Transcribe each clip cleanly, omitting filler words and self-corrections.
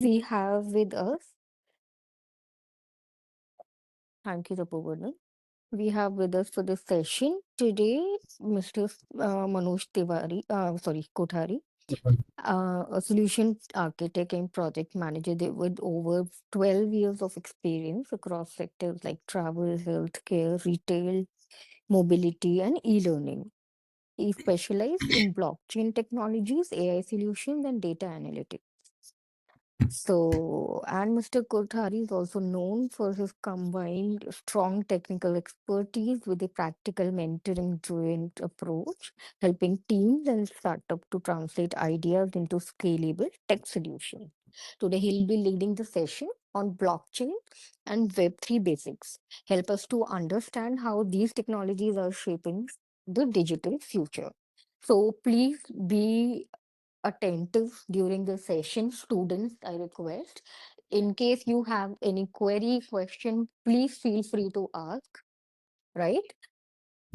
we have with us, thank you, Tapovarman. We have with us for this session today Mr. Manoj Kothari, a solution architect and project manager with over 12 years of experience across sectors like travel, healthcare, retail, mobility, and e-learning. He specialized in blockchain technologies, AI solutions, and data analytics. So, and Mr. Kothari is also known for his combined strong technical expertise with a practical mentoring driven approach, helping teams and startups to translate ideas into scalable tech solutions. Today, he'll be leading the session on blockchain and Web3 basics, help us to understand how these technologies are shaping the digital future. So, please be attentive during the session, students, I request. In case you have any query, question, please feel free to ask, right?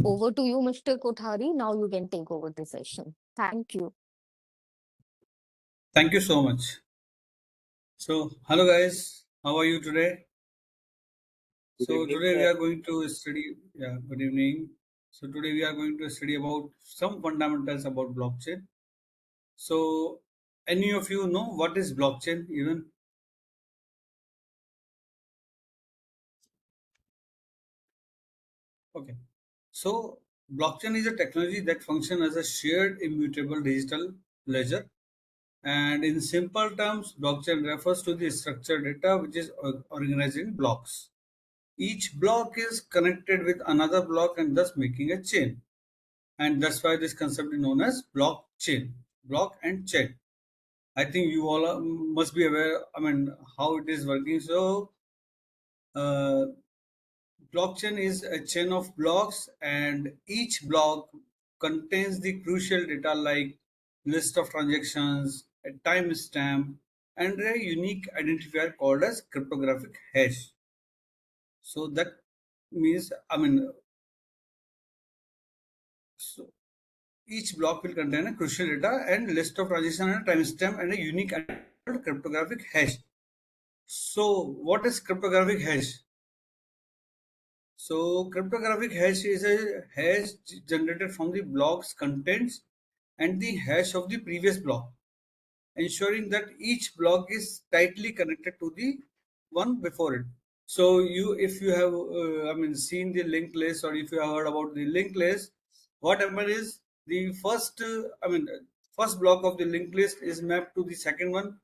Over to you, Mr. Kothari. Now you can take over the session. Thank you. Thank you so much. So, hello guys, how are you today? So today we are going to study, good evening. So today we are going to study about some fundamentals about blockchain. So, any of you know what is blockchain even? Okay. So, blockchain is a technology that functions as a shared immutable digital ledger. And in simple terms, blockchain refers to the structured data which is organized in blocks. Each block is connected with another block and thus making a chain. And that's why this concept is known as blockchain, block and chain. I think you all must be aware, I mean, how it is working. So, uh, blockchain is a chain of blocks, and each block contains the crucial data like list of transactions, a timestamp, and a unique identifier called as cryptographic hash. So that means, I mean, so each block will contain a crucial data and list of transaction and timestamp and a unique cryptographic hash. So what is cryptographic hash? So cryptographic hash is a hash generated from the block's contents and the hash of the previous block, ensuring that each block is tightly connected to the one before it. So if you have, seen the linked list, or if you have heard about the linked list, what happens is the first block of the linked list is mapped to the second one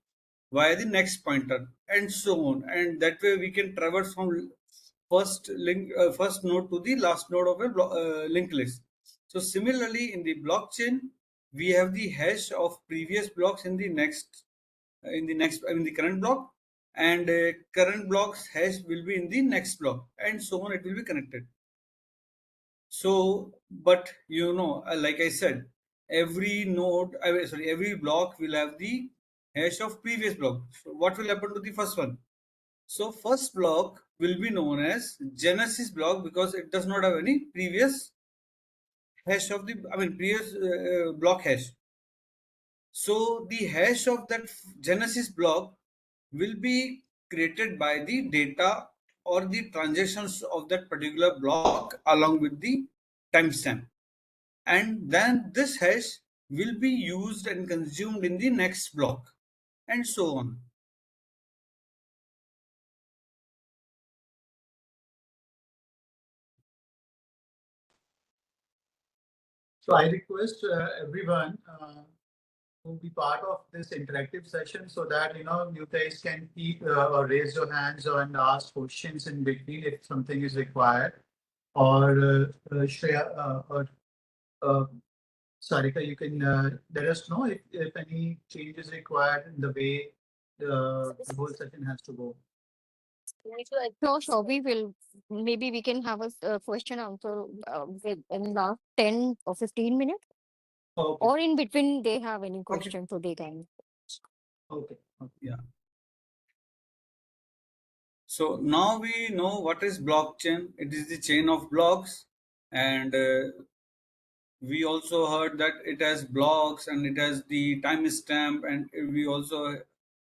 via the next pointer, and so on. And that way we can traverse from first node to the last node of a linked list. So similarly, in the blockchain, we have the hash of previous blocks in the current block, and current block's hash will be in the next block, and so on. It will be connected. So, but like I said, every block will have the hash of previous block. So what will happen to the first one? So first block will be known as genesis block because it does not have any previous hash of the previous block hash. So the hash of that genesis block will be created by the data or the transactions of that particular block along with the timestamp. And then this hash will be used and consumed in the next block, and so on. So I request everyone to be part of this interactive session so that you guys can keep or raise your hands and ask questions in between if something is required, or Shreya or uh, Sarika, you can let us know if any change is required in the way the whole session has to go. Sure. We will. Maybe we can have a question answer in last 10 or 15 minutes, Okay. or in between they have any Okay. question, so they can. Okay. Okay. Yeah. So now we know what is blockchain. It is the chain of blocks, and we also heard that it has blocks and it has the timestamp, and we also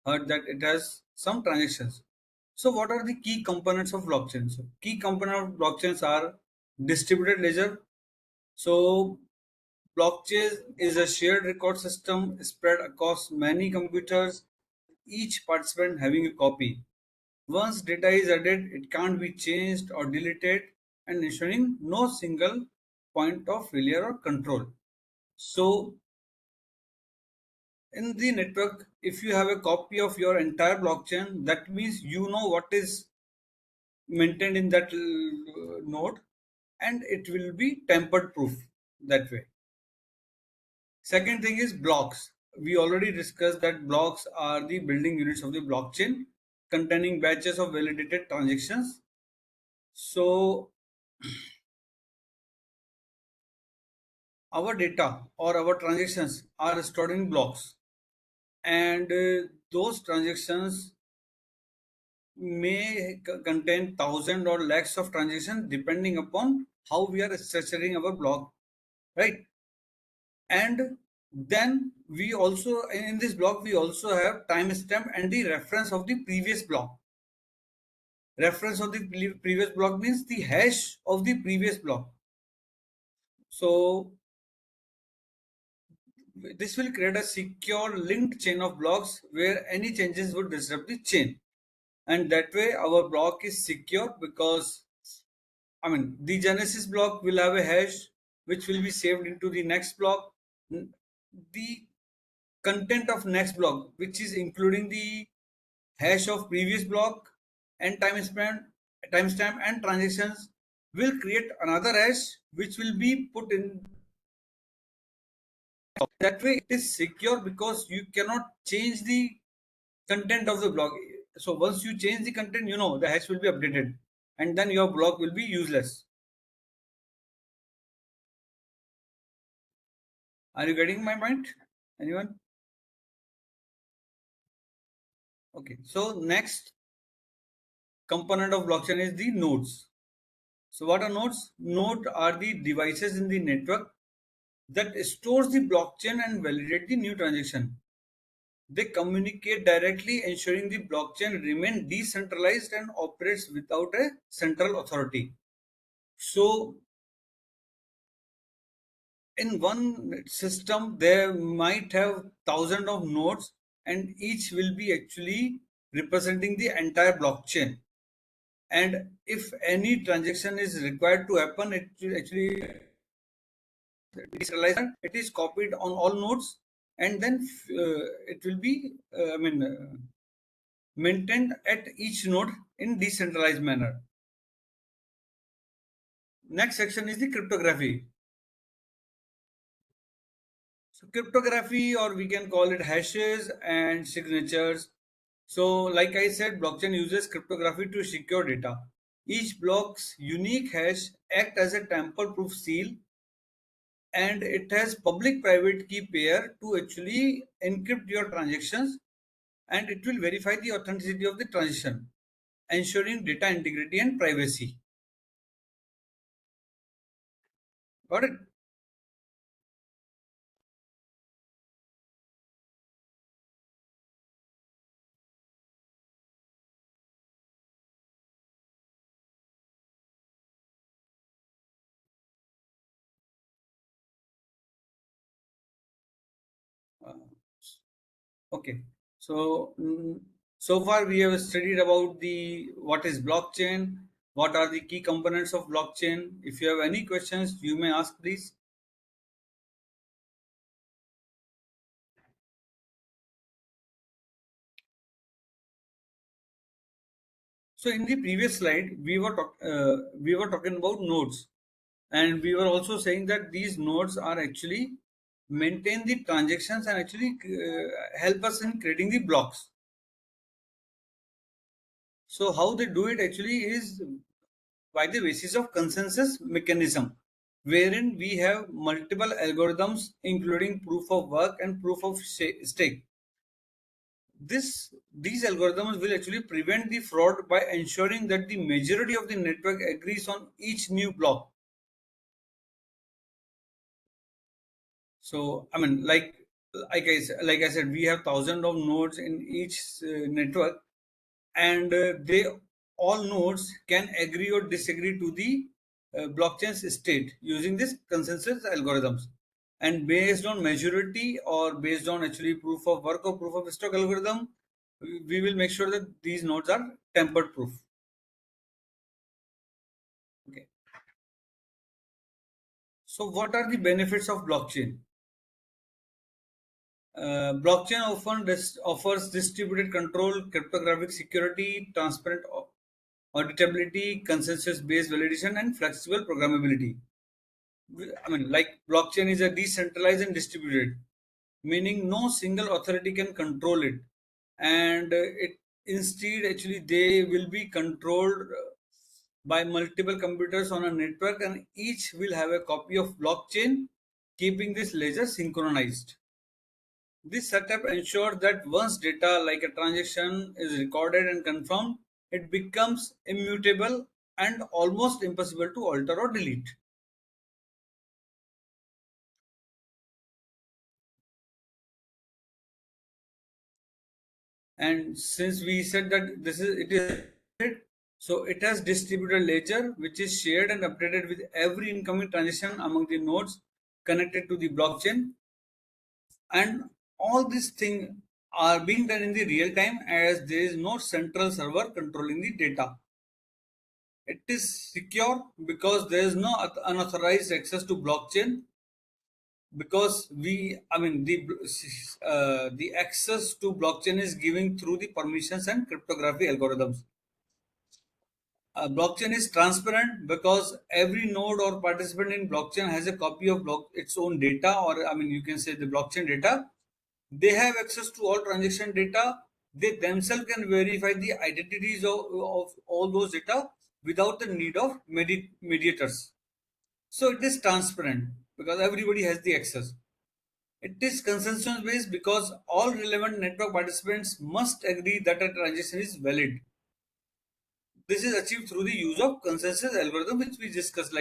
heard that it has some transactions. So what are the key components of blockchain? So key component of blockchains are distributed ledger. So blockchain is a shared record system spread across many computers, each participant having a copy. Once data is added, it can't be changed or deleted, and ensuring no single point of failure or control. So in the network, if you have a copy of your entire blockchain, that means you know what is maintained in that node, and it will be tampered proof that way. Second thing is blocks. We already discussed that blocks are the building units of the blockchain containing batches of validated transactions. So our data or our transactions are stored in blocks, and those transactions may contain thousands or lakhs of transactions depending upon how we are structuring our block, right? And then we also, in this block, we also have timestamp and the reference of the previous block. Reference of the previous block means the hash of the previous block. So this will create a secure linked chain of blocks where any changes would disrupt the chain, and that way our block is secure because the genesis block will have a hash which will be saved into the next block. The content of next block, which is including the hash of previous block and timestamp and transactions, will create another hash which will be put in. That way it is secure because you cannot change the content of the block. So once you change the content, the hash will be updated, and then your block will be useless. Are you getting my point? Anyone? Okay. So next component of blockchain is the nodes. So what are nodes? Nodes are the devices in the network that stores the blockchain and validate the new transaction. They communicate directly, ensuring the blockchain remain decentralized and operates without a central authority. So in one system, there might have thousands of nodes, and each will be actually representing the entire blockchain. And if any transaction is required to happen, it will actually decentralized. It is copied on all nodes, and then it will be maintained at each node in decentralized manner. Next section is the cryptography. So cryptography, or we can call it hashes and signatures. So like I said, blockchain uses cryptography to secure data. Each block's unique hash act as a tamper-proof seal, and it has public private key pair to actually encrypt your transactions, and it will verify the authenticity of the transaction, ensuring data integrity and privacy. Got it? Uh, okay. So so far we have studied about the what is blockchain, what are the key components of blockchain. If you have any questions, you may ask, please. So in the previous slide, we were talking about nodes, and we were also saying that these nodes are actually maintain the transactions and actually help us in creating the blocks. So how they do it actually is by the basis of consensus mechanism, wherein we have multiple algorithms including proof of work and proof of stake. These algorithms will actually prevent the fraud by ensuring that the majority of the network agrees on each new block. So like like I said, we have thousands of nodes in each network, and they all nodes can agree or disagree to the blockchain's state using this consensus algorithms. And based on majority or based on actually proof of work or proof of stock algorithm, we will make sure that these nodes are tampered proof. Okay. So what are the benefits of blockchain? Blockchain often offers distributed control, cryptographic security, transparent auditability, consensus-based validation, and flexible programmability. I mean, like blockchain is a decentralized and distributed, meaning no single authority can control it, and it instead actually they will be controlled by multiple computers on a network, and each will have a copy of blockchain, keeping this ledger synchronized. This setup ensures that once data like a transaction is recorded and confirmed, it becomes immutable and almost impossible to alter or delete. And since we said that it is, so it has distributed ledger which is shared and updated with every incoming transaction among the nodes connected to the blockchain, and all these things are being done in the real time as there is no central server controlling the data. It is secure because there is no unauthorized access to blockchain, because the access to blockchain is given through the permissions and cryptography algorithms. Blockchain is transparent because every node or participant in blockchain has a copy of its own data, or you can say the blockchain data. They have access to all transaction data. They themselves can verify the identities of all those data without the need of mediators. So it is transparent because everybody has the access. It is consensus based because all relevant network participants must agree that a transaction is valid. This is achieved through the use of consensus algorithm, which we discussed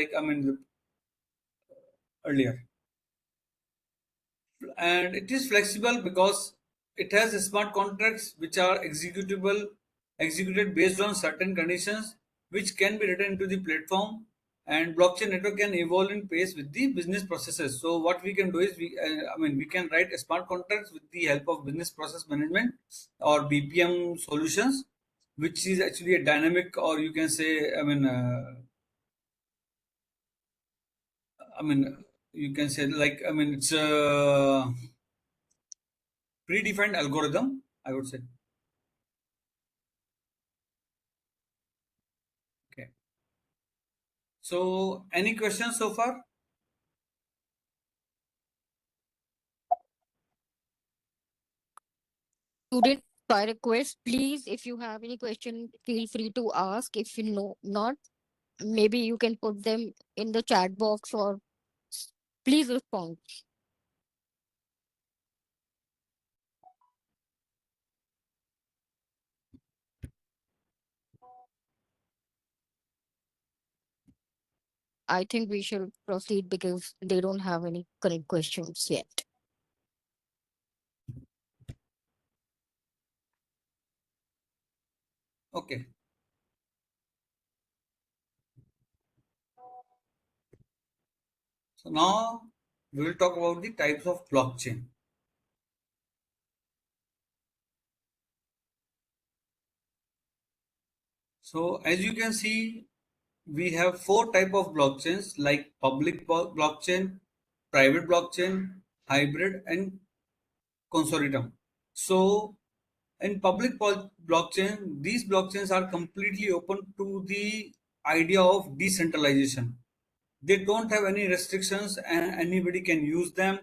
earlier. And it is flexible because it has smart contracts which are executed based on certain conditions, which can be written into the platform, and blockchain network can evolve in pace with the business processes. So what we can do is we can write smart contracts with the help of business process management or BPM solutions, which is actually a dynamic, or you can say I mean you can say it's a predefined algorithm, I would say. Okay. So, any questions so far? Student, by request, please, if you have any question, feel free to ask. If you know not, maybe you can put them in the chat box or please respond. I think we should proceed because they don't have any correct questions yet. Okay. So now we will talk about the types of blockchain. So as you can see, we have four type of blockchains like public blockchain, private blockchain, hybrid, and consortium. So in public blockchain, these blockchains are completely open to the idea of decentralization. They don't have any restrictions and anybody can use them.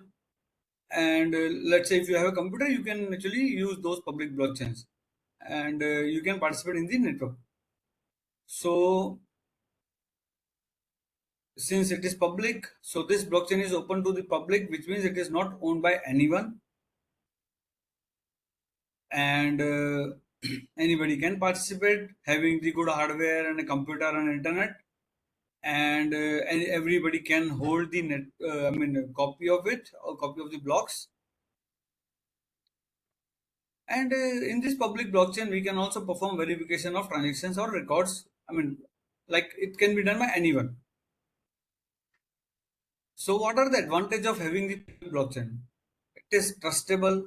And let's say if you have a computer, you can actually use those public blockchains, and you can participate in the network. So since it is public, so this blockchain is open to the public, which means it is not owned by anyone, and anybody can participate having the good hardware and a computer and internet, and everybody can hold the net a copy of it or copy of the blocks. And in this public blockchain, we can also perform verification of transactions or records. I mean, like it can be done by anyone. So, what are the advantage of having the public blockchain? It is trustable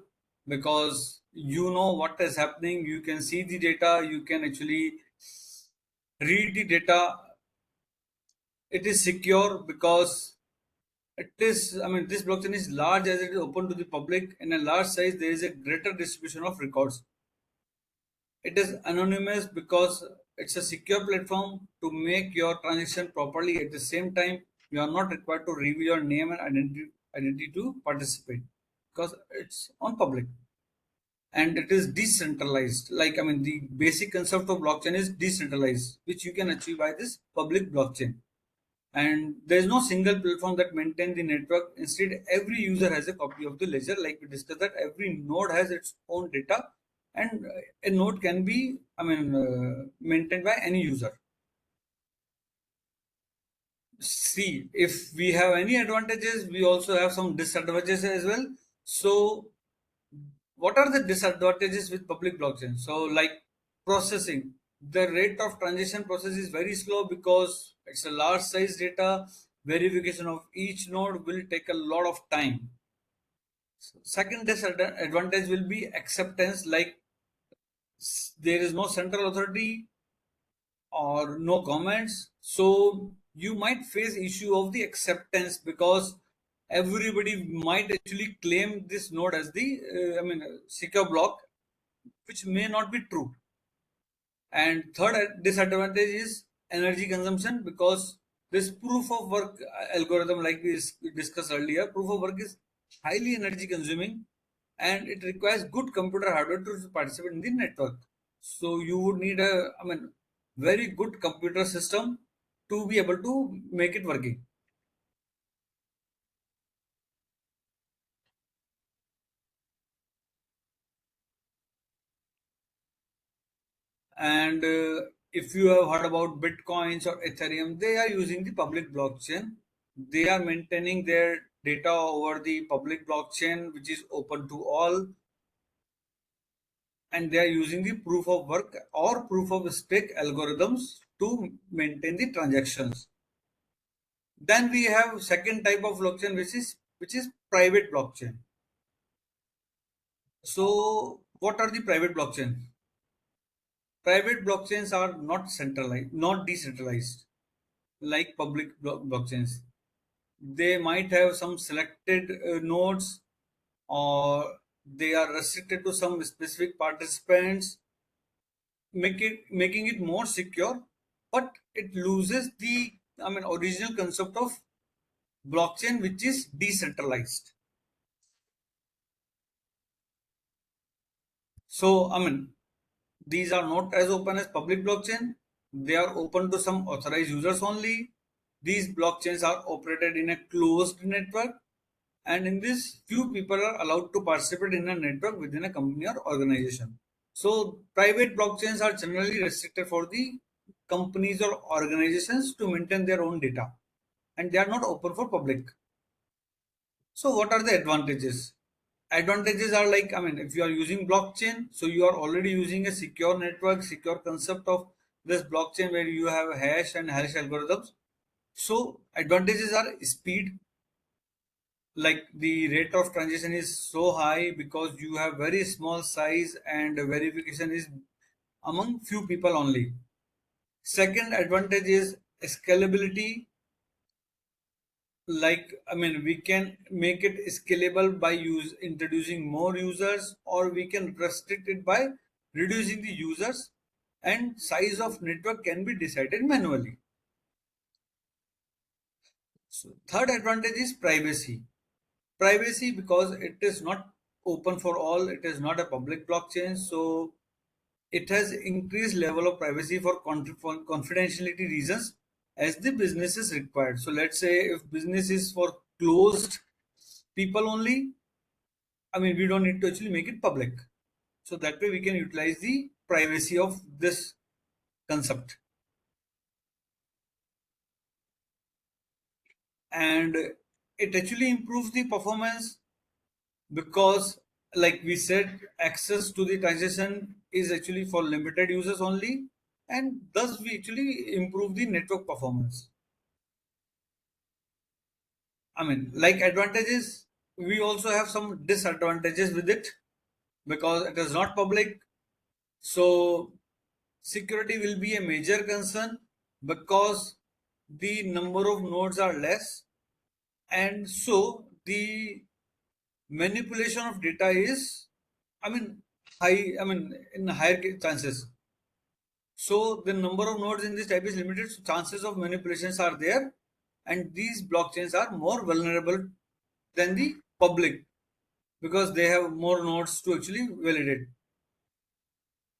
because you know what is happening. You can see the data. You can actually read the data. It is secure because it is. I mean, this blockchain is large as it is open to the public. In a large size, there is a greater distribution of records. It is anonymous because it's a secure platform to make your transaction properly. At the same time, you are not required to reveal your name and identity to participate because it's on public, and it is decentralized. Like, I mean, the basic concept of blockchain is decentralized, which you can achieve by this public blockchain. And there is no single platform that maintains the network. Instead, every user has a copy of the ledger. Like we discussed, that every node has its own data, and a node can be, I mean, maintained by any user. See, if we have any advantages, we also have some disadvantages as well. So, what are the disadvantages with public blockchain? So, like processing, the rate of transaction process is very slow because it's a large size data. Verification of each node will take a lot of time. Second disadvantage will be acceptance, like there is no central authority or no comments. So you might face issue of the acceptance because everybody might actually claim this node as the secure block, which may not be true. And third disadvantage is energy consumption because this proof of work algorithm, like we discussed earlier, proof of work is highly energy consuming and it requires good computer hardware to participate in the network. So you would need a, I mean, very good computer system to be able to make it working. And if you have heard about Bitcoins or Ethereum, they are using the public blockchain. They are maintaining their data over the public blockchain, which is open to all, and they are using the proof of work or proof of stake algorithms to maintain the transactions. Then we have second type of blockchain, which is private blockchain. So, what are the private blockchain? Private blockchains are not centralized, not decentralized like public blockchains. They might have some selected nodes, or they are restricted to some specific participants, making it more secure, but it loses the, I mean, original concept of blockchain, which is decentralized. So, I mean, these are not as open as public blockchain. They are open to some authorized users only. These blockchains are operated in a closed network, and in this, few people are allowed to participate in a network within a company or organization. So, private blockchains are generally restricted for the companies or organizations to maintain their own data, and they are not open for public. So, what are the advantages? Advantages are like, I mean, if you are using blockchain, so you are already using a secure network, secure concept of this blockchain where you have hash and hash algorithms. So, advantages are speed, like the rate of transaction is so high because you have very small size and verification is among few people only. Second advantage is scalability, like, I mean, we can make it scalable by introducing more users, or we can restrict it by reducing the users, and size of network can be decided manually. So third advantage is privacy because it is not open for all, it is not a public blockchain, so it has increased level of privacy for confidentiality reasons as the business is required. So let's say if business is for closed people only, I mean, we don't need to actually make it public. So that way we can utilize the privacy of this concept. And it actually improves the performance because like we said, access to the transaction is actually for limited users only, and thus we actually improve the network performance. I mean, like advantages, we also have some disadvantages with it because it is not public. So security will be a major concern because the number of nodes are less, and so the manipulation of data is, I mean, high. I mean, in higher chances. So the number of nodes in this type is limited, so chances of manipulations are there, and these blockchains are more vulnerable than the public because they have more nodes to actually validate.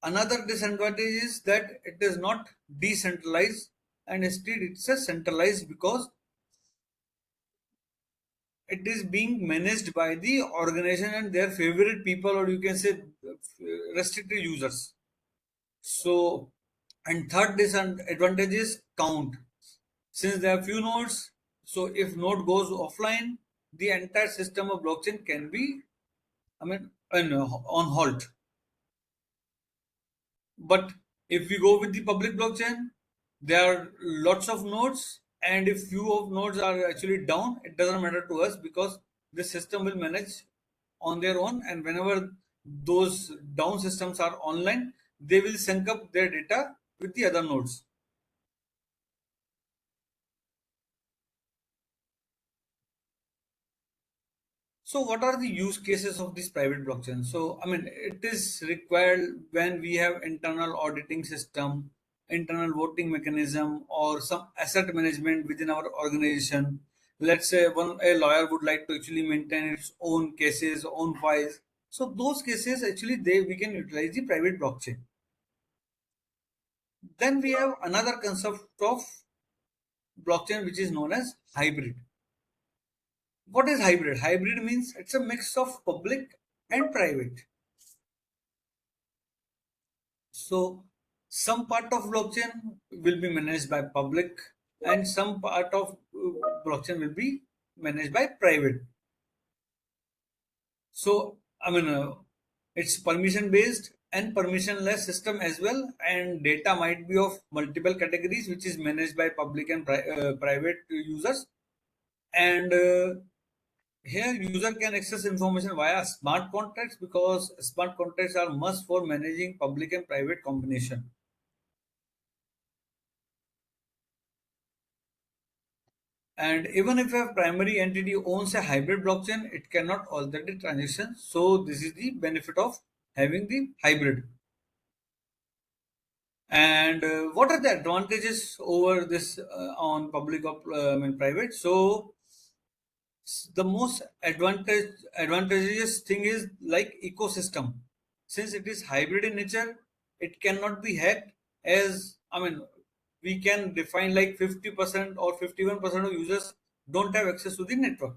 Another disadvantage is that it is not decentralized and instead it's a centralized because it is being managed by the organization and their favorite people, or you can say restricted users. So, and third disadvantage is count. Since there are few nodes, so if node goes offline, the entire system of blockchain can be, I mean, on halt. But if we go with the public blockchain, there are lots of nodes, and if few of nodes are actually down, it doesn't matter to us because the system will manage on their own. And whenever those down systems are online, they will sync up their data with the other nodes. So, what are the use cases of this private blockchain? So, I mean, it is required when we have internal auditing system, internal voting mechanism, or some asset management within our organization. Let's say one a lawyer would like to actually maintain its own cases, own files. So, those cases actually they we can utilize the private blockchain. Then we have another concept of blockchain which is known as hybrid. What is hybrid? Hybrid means it's a mix of public and private. So some part of blockchain will be managed by public and some part of blockchain will be managed by private. So I mean it's permission based and permissionless system as well, and data might be of multiple categories which is managed by public and private users. And here user can access information via smart contracts because smart contracts are must for managing public and private combination. And even if a primary entity owns a hybrid blockchain, it cannot alter the transaction. So this is the benefit of having the hybrid. And what are the advantages over this on public or I mean private? So the most advantageous thing is like ecosystem. Since it is hybrid in nature, it cannot be hacked. As I mean, we can define like 50% or 51% of users don't have access to the network.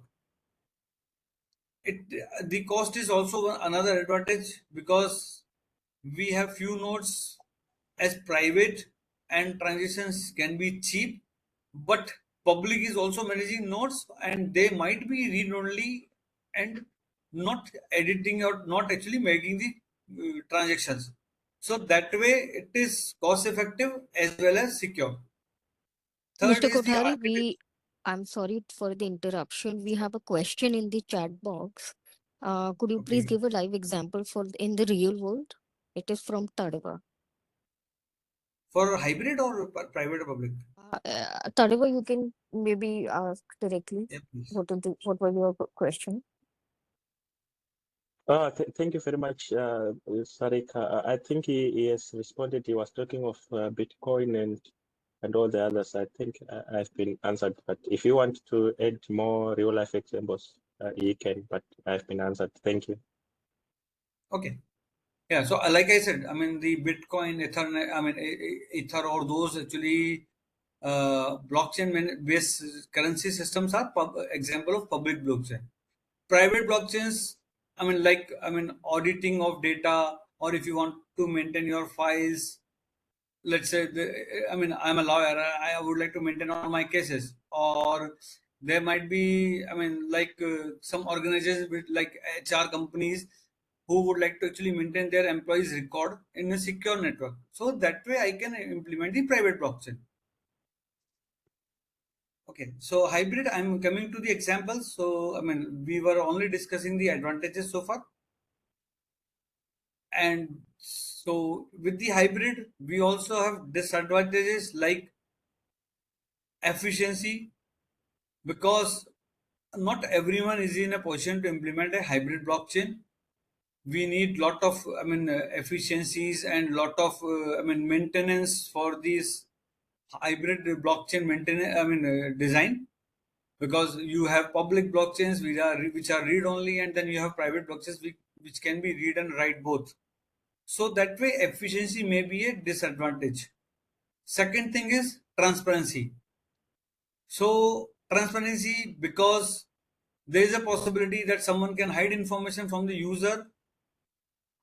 It the cost is also another advantage because we have few nodes as private and transactions can be cheap, but public is also managing nodes and they might be read only and not editing or not actually making the transactions. So that way it is cost effective as well as secure. Third Mr. is the Kothari, architecture. I'm sorry for the interruption. We have a question in the chat box. Could you please Okay. give a live example for in the real world? It is from Tadeva. For hybrid or private or public? Tadeva, you can maybe ask directly. Yeah, please. What was your question? Thank you very much, Sarik. I think he has responded. He was talking of Bitcoin and all the others. I think I've been answered. But if you want to add more real life examples, you can. But I've been answered. Thank you. Okay. Yeah, so like I said, I mean the Bitcoin, Ether, I mean Ether or those actually blockchain based currency systems are example of public blockchain. Private blockchains, I mean like I mean auditing of data, or if you want to maintain your files, let's say I mean I'm a lawyer, I would like to maintain all my cases, or there might be I mean like some organizations with like HR companies, who would like to actually maintain their employees record in a secure network. So that way I can implement the private blockchain. Okay, so hybrid, I'm coming to the examples. So I mean, we were only discussing the advantages so far, and so with the hybrid we also have disadvantages like efficiency, because not everyone is in a position to implement a hybrid blockchain. We need lot of efficiencies and lot of maintenance for these hybrid blockchain maintenance design, because you have public blockchains which are read only, and then you have private blockchains which can be read and write both. So that way efficiency may be a disadvantage. Second thing is transparency. So transparency, because there is a possibility that someone can hide information from the user.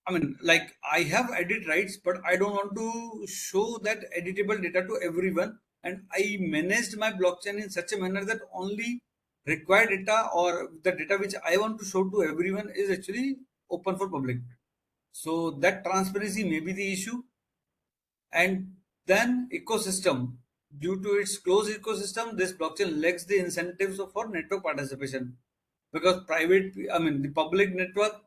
I mean, like, I have edit rights, but I don't want to show that editable data to everyone. And I managed my blockchain in such a manner that only required data, or the data which I want to show to everyone, is actually open for public. So that transparency may be the issue. And then ecosystem. Due to its closed ecosystem, this blockchain lacks the incentives for network participation, because the public network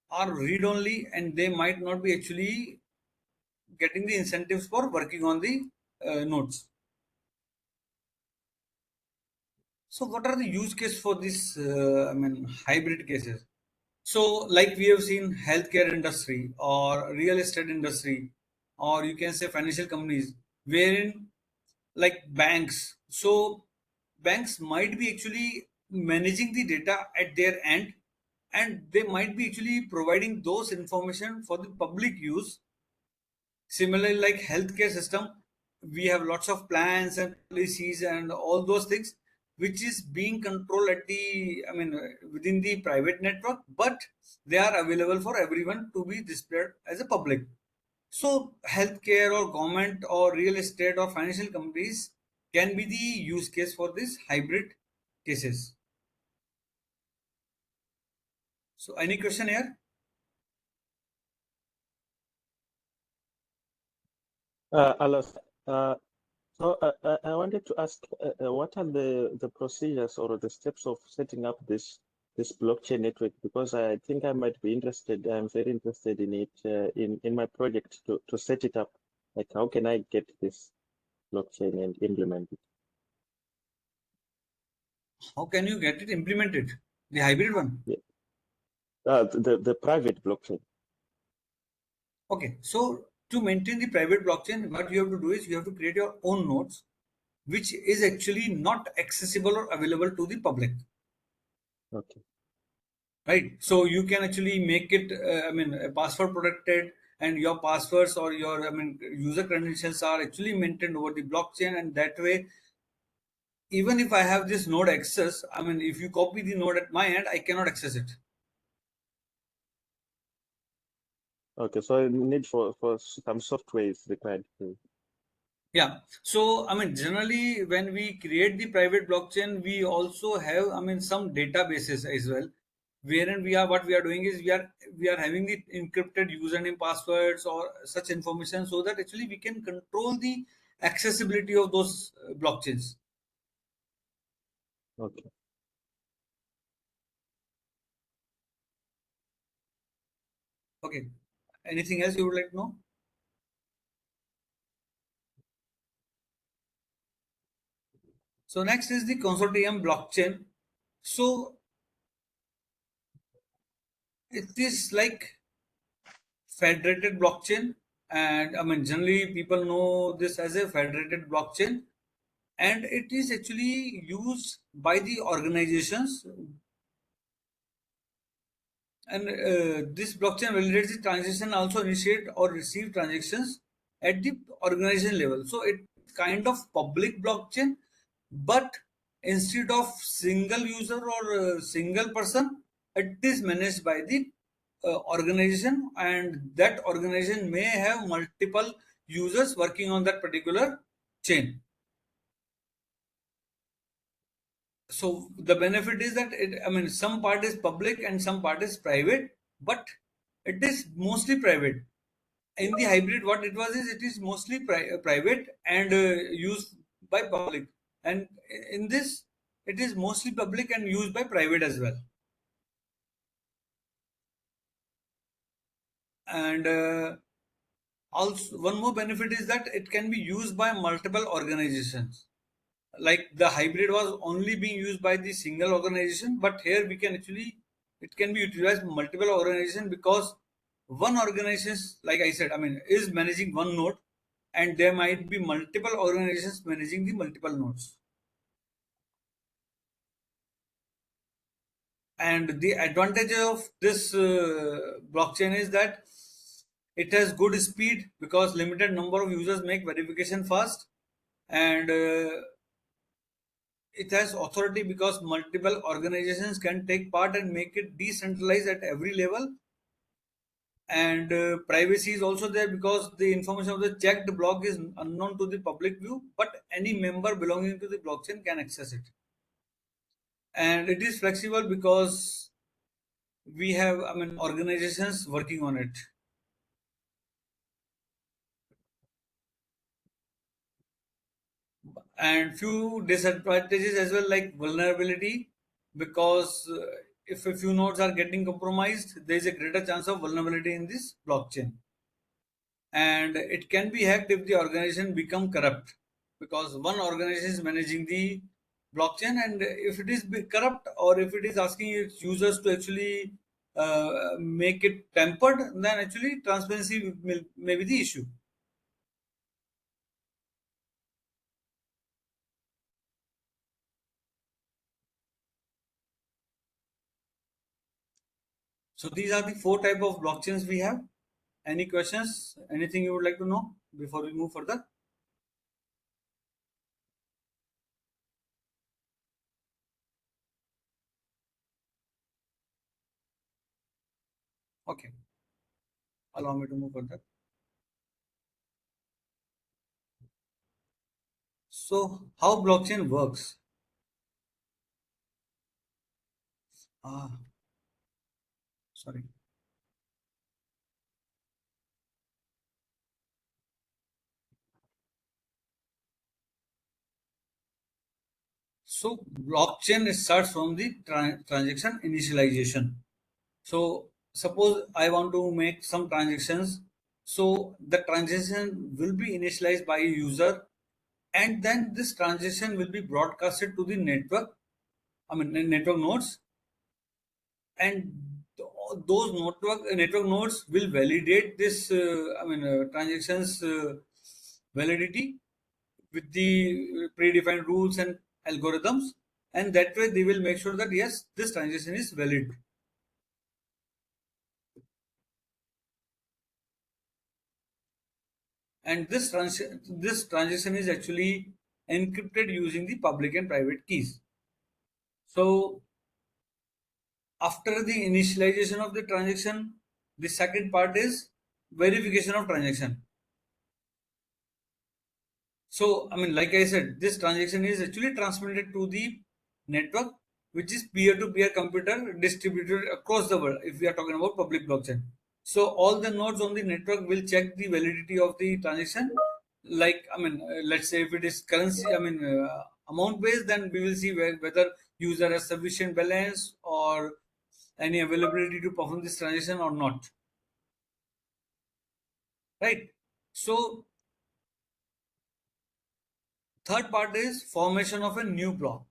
are read only, and they might not be actually getting the incentives for working on the nodes. So what are the use case for this hybrid cases? So like we have seen healthcare industry or real estate industry, or you can say financial companies, wherein like banks. So banks might be actually managing the data at their end, and they might be actually providing those information for the public use. Similarly, like healthcare system, we have lots of plans and policies and all those things, which is being controlled at within the private network, but they are available for everyone to be displayed as a public. So healthcare or government or real estate or financial companies can be the use case for this hybrid cases. So any question here? Alas, I wanted to ask, what are the procedures or the steps of setting up this blockchain network? Because I think I might be interested. I'm very interested in it, in my project to set it up. Like, how can I get this blockchain and implement it? How can you get it implemented? The hybrid one? Yeah. The private blockchain. Okay, so to maintain the private blockchain, what you have to do is you have to create your own nodes, which is actually not accessible or available to the public. Okay. Right? So you can actually make it, password protected, and your passwords or your, user credentials are actually maintained over the blockchain, and that way, even if I have this node access, if you copy the node at my end, I cannot access it. Okay, so I need for some software is required. Yeah. So, generally, when we create the private blockchain, we also have, some databases as well, wherein what we are doing is we are having the encrypted username, passwords, or such information, so that actually we can control the accessibility of those blockchains. Okay. Okay. Anything else you would like to know? So next is the consortium blockchain. So it is like federated blockchain, and generally people know this as a federated blockchain, and it is actually used by the organizations, and this blockchain validates the transaction, also initiate or receive transactions at the organization level. So it's kind of public blockchain, but instead of single user or single person, it is managed by the organization, and that organization may have multiple users working on that particular chain. So the benefit is that some part is public and some part is private, but it is mostly private. In the hybrid, what it was is it is mostly private and used by public. And in this, it is mostly public and used by private as well. And also, one more benefit is that it can be used by multiple organizations. Like the hybrid was only being used by the single organization, but here we can actually, it can be utilized multiple organization, because one organization, like I said, I mean, is managing one node, and there might be multiple organizations managing the multiple nodes. And the advantage of this blockchain is that it has good speed, because limited number of users make verification fast. And it has authority, because multiple organizations can take part and make it decentralized at every level. And privacy is also there, because the information of the checked block is unknown to the public view, but any member belonging to the blockchain can access it. And it is flexible, because we have, I mean, organizations working on it. And few disadvantages as well, like vulnerability, because if a few nodes are getting compromised, there is a greater chance of vulnerability in this blockchain. And it can be hacked if the organization become corrupt, because one organization is managing the blockchain, and if it is corrupt, or if it is asking its users to actually make it tampered, then actually transparency may be the issue. So these are the four type of blockchains we have. Any questions? Anything you would like to know before we move further? Okay, allow me to move further. So how blockchain works? Ah, sorry. So blockchain starts from the transaction initialization. So suppose I want to make some transactions. So the transaction will be initialized by a user, and then this transaction will be broadcasted to the network. I mean, network nodes, and those network nodes will validate this. I mean, transactions validity with the predefined rules and algorithms, and that way they will make sure that yes, this transaction is valid. And this transaction is actually encrypted using the public and private keys. So after the initialization of the transaction, the second part is verification of transaction. So, I mean, like I said, this transaction is actually transmitted to the network, which is peer-to-peer computer distributed across the world, if we are talking about public blockchain. So, all the nodes on the network will check the validity of the transaction. Like, I mean, let's say if it is currency, I mean, amount based, then we will see whether user has sufficient balance or any availability to perform this transaction or not. Right? So, third part is formation of a new block.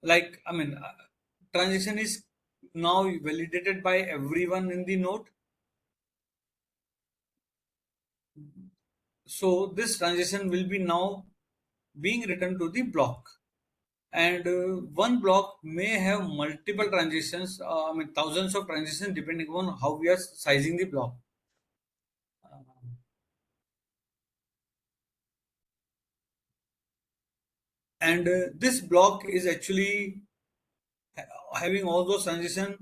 Like, I mean, transaction is now validated by everyone in the node. So this transaction will be now being written to the block. And one block may have multiple transactions, I mean, thousands of transactions, depending on how we are sizing the block. And this block is actually having all those transactions,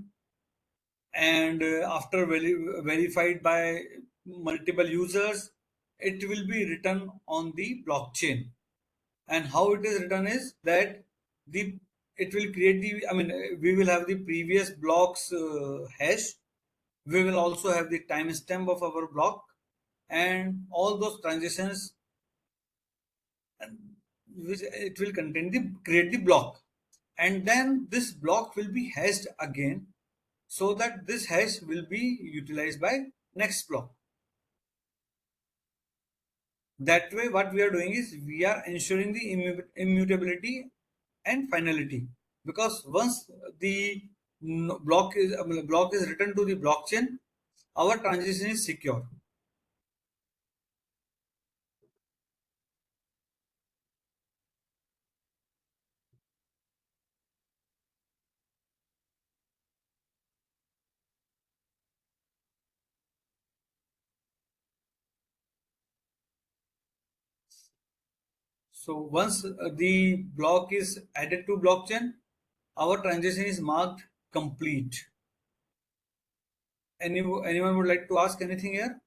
and after verified by multiple users, it will be written on the blockchain. And how it is written is that the it will create the, I mean, we will have the previous blocks hash, We will also have the timestamp of our block and all those transactions, which it will contain the create the block, and then this block will be hashed again, so that this hash will be utilized by next block. That way, what we are doing is we are ensuring the immutability and finality, because once the block is written to the blockchain, our transaction is secure. So once the block is added to blockchain, our transaction is marked complete. Anyone would like to ask anything here?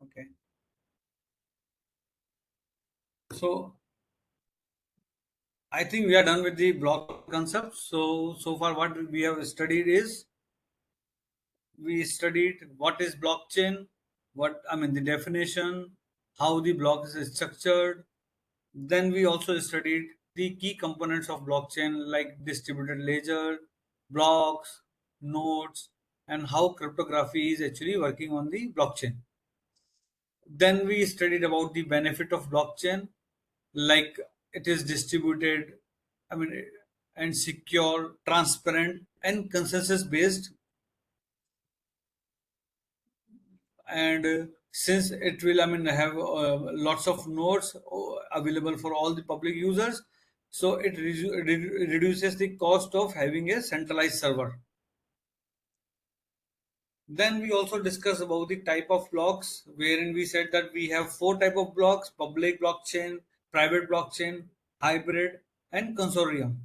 Okay. So I think we are done with the block concept. So far what we have studied is, we studied what is blockchain, what I mean the definition, how the block is structured. Then we also studied the key components of blockchain like distributed ledger, blocks, nodes, and how cryptography is actually working on the blockchain. Then we studied about the benefit of blockchain, like it is distributed, I mean, and secure, transparent, and consensus based. And since it will, I mean, have lots of nodes available for all the public users, so it reduces the cost of having a centralized server. Then we also discuss about the type of blocks, wherein we said that we have four type of blocks: public blockchain, private blockchain, hybrid, and consortium.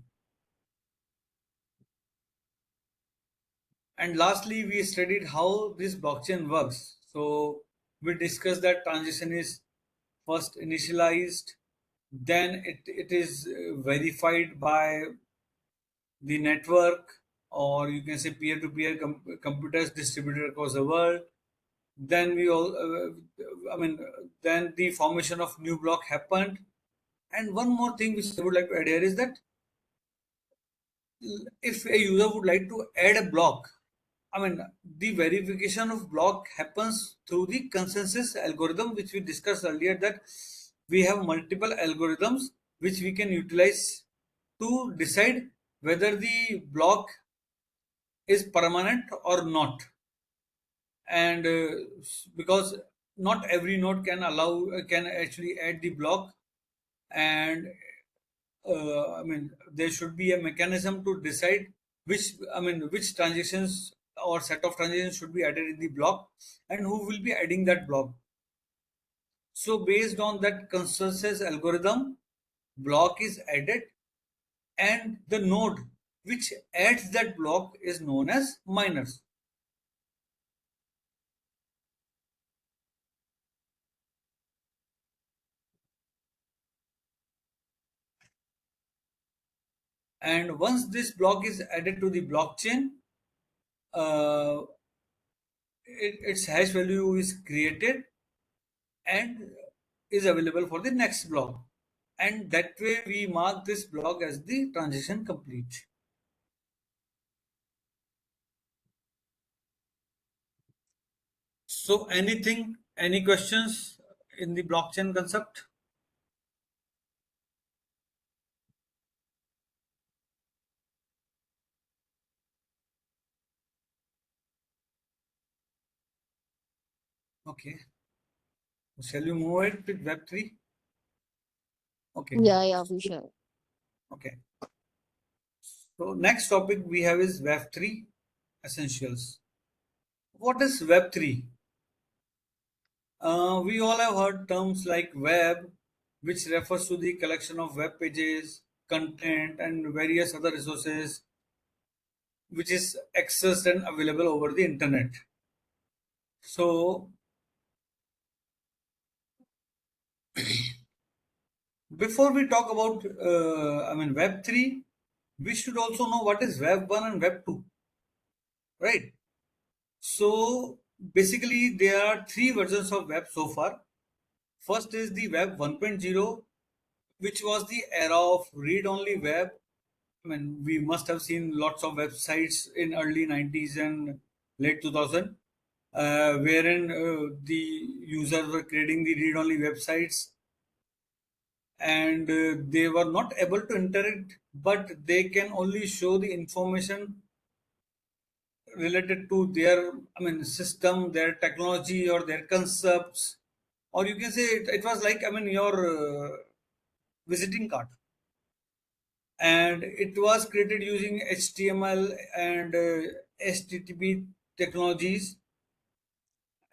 And lastly, we studied how this blockchain works. So we discussed that transaction is first initialized, then it is verified by the network, or you can say peer-to-peer computers distributed across the world. Then we all, I mean, then the formation of new block happened. And one more thing which I would like to add here is that if a user would like to add a block, I mean, the verification of block happens through the consensus algorithm, which we discussed earlier, that we have multiple algorithms which we can utilize to decide whether the block is permanent or not. And because not every node can allow, can actually add the block, and I mean, there should be a mechanism to decide which, I mean, which transactions or set of transactions should be added in the block, and who will be adding that block. So based on that consensus algorithm, block is added, and the node which adds that block is known as miners. And once this block is added to the blockchain, uh, its hash value is created and is available for the next block. And that way we mark this block as the transaction complete. So anything, any questions in the blockchain concept? Okay. Shall we move it with Web3? Okay. Yeah, we shall. Okay. So next topic we have is Web3 essentials. What is Web3? We all have heard terms like web, which refers to the collection of web pages, content, and various other resources which is accessed and available over the internet. So, before we talk about, Web3, we should also know what is Web 1 and Web 2, right? So, basically, there are three versions of web so far. First is the Web 1.0, which was the era of read-only web. I mean, we must have seen lots of websites in early 90s and late 2000, wherein the users were creating the read-only websites, and they were not able to interact, but they can only show the information related to their, system, their technology, or their concepts, or you can say it was like, your visiting card, and it was created using HTML and HTTP technologies,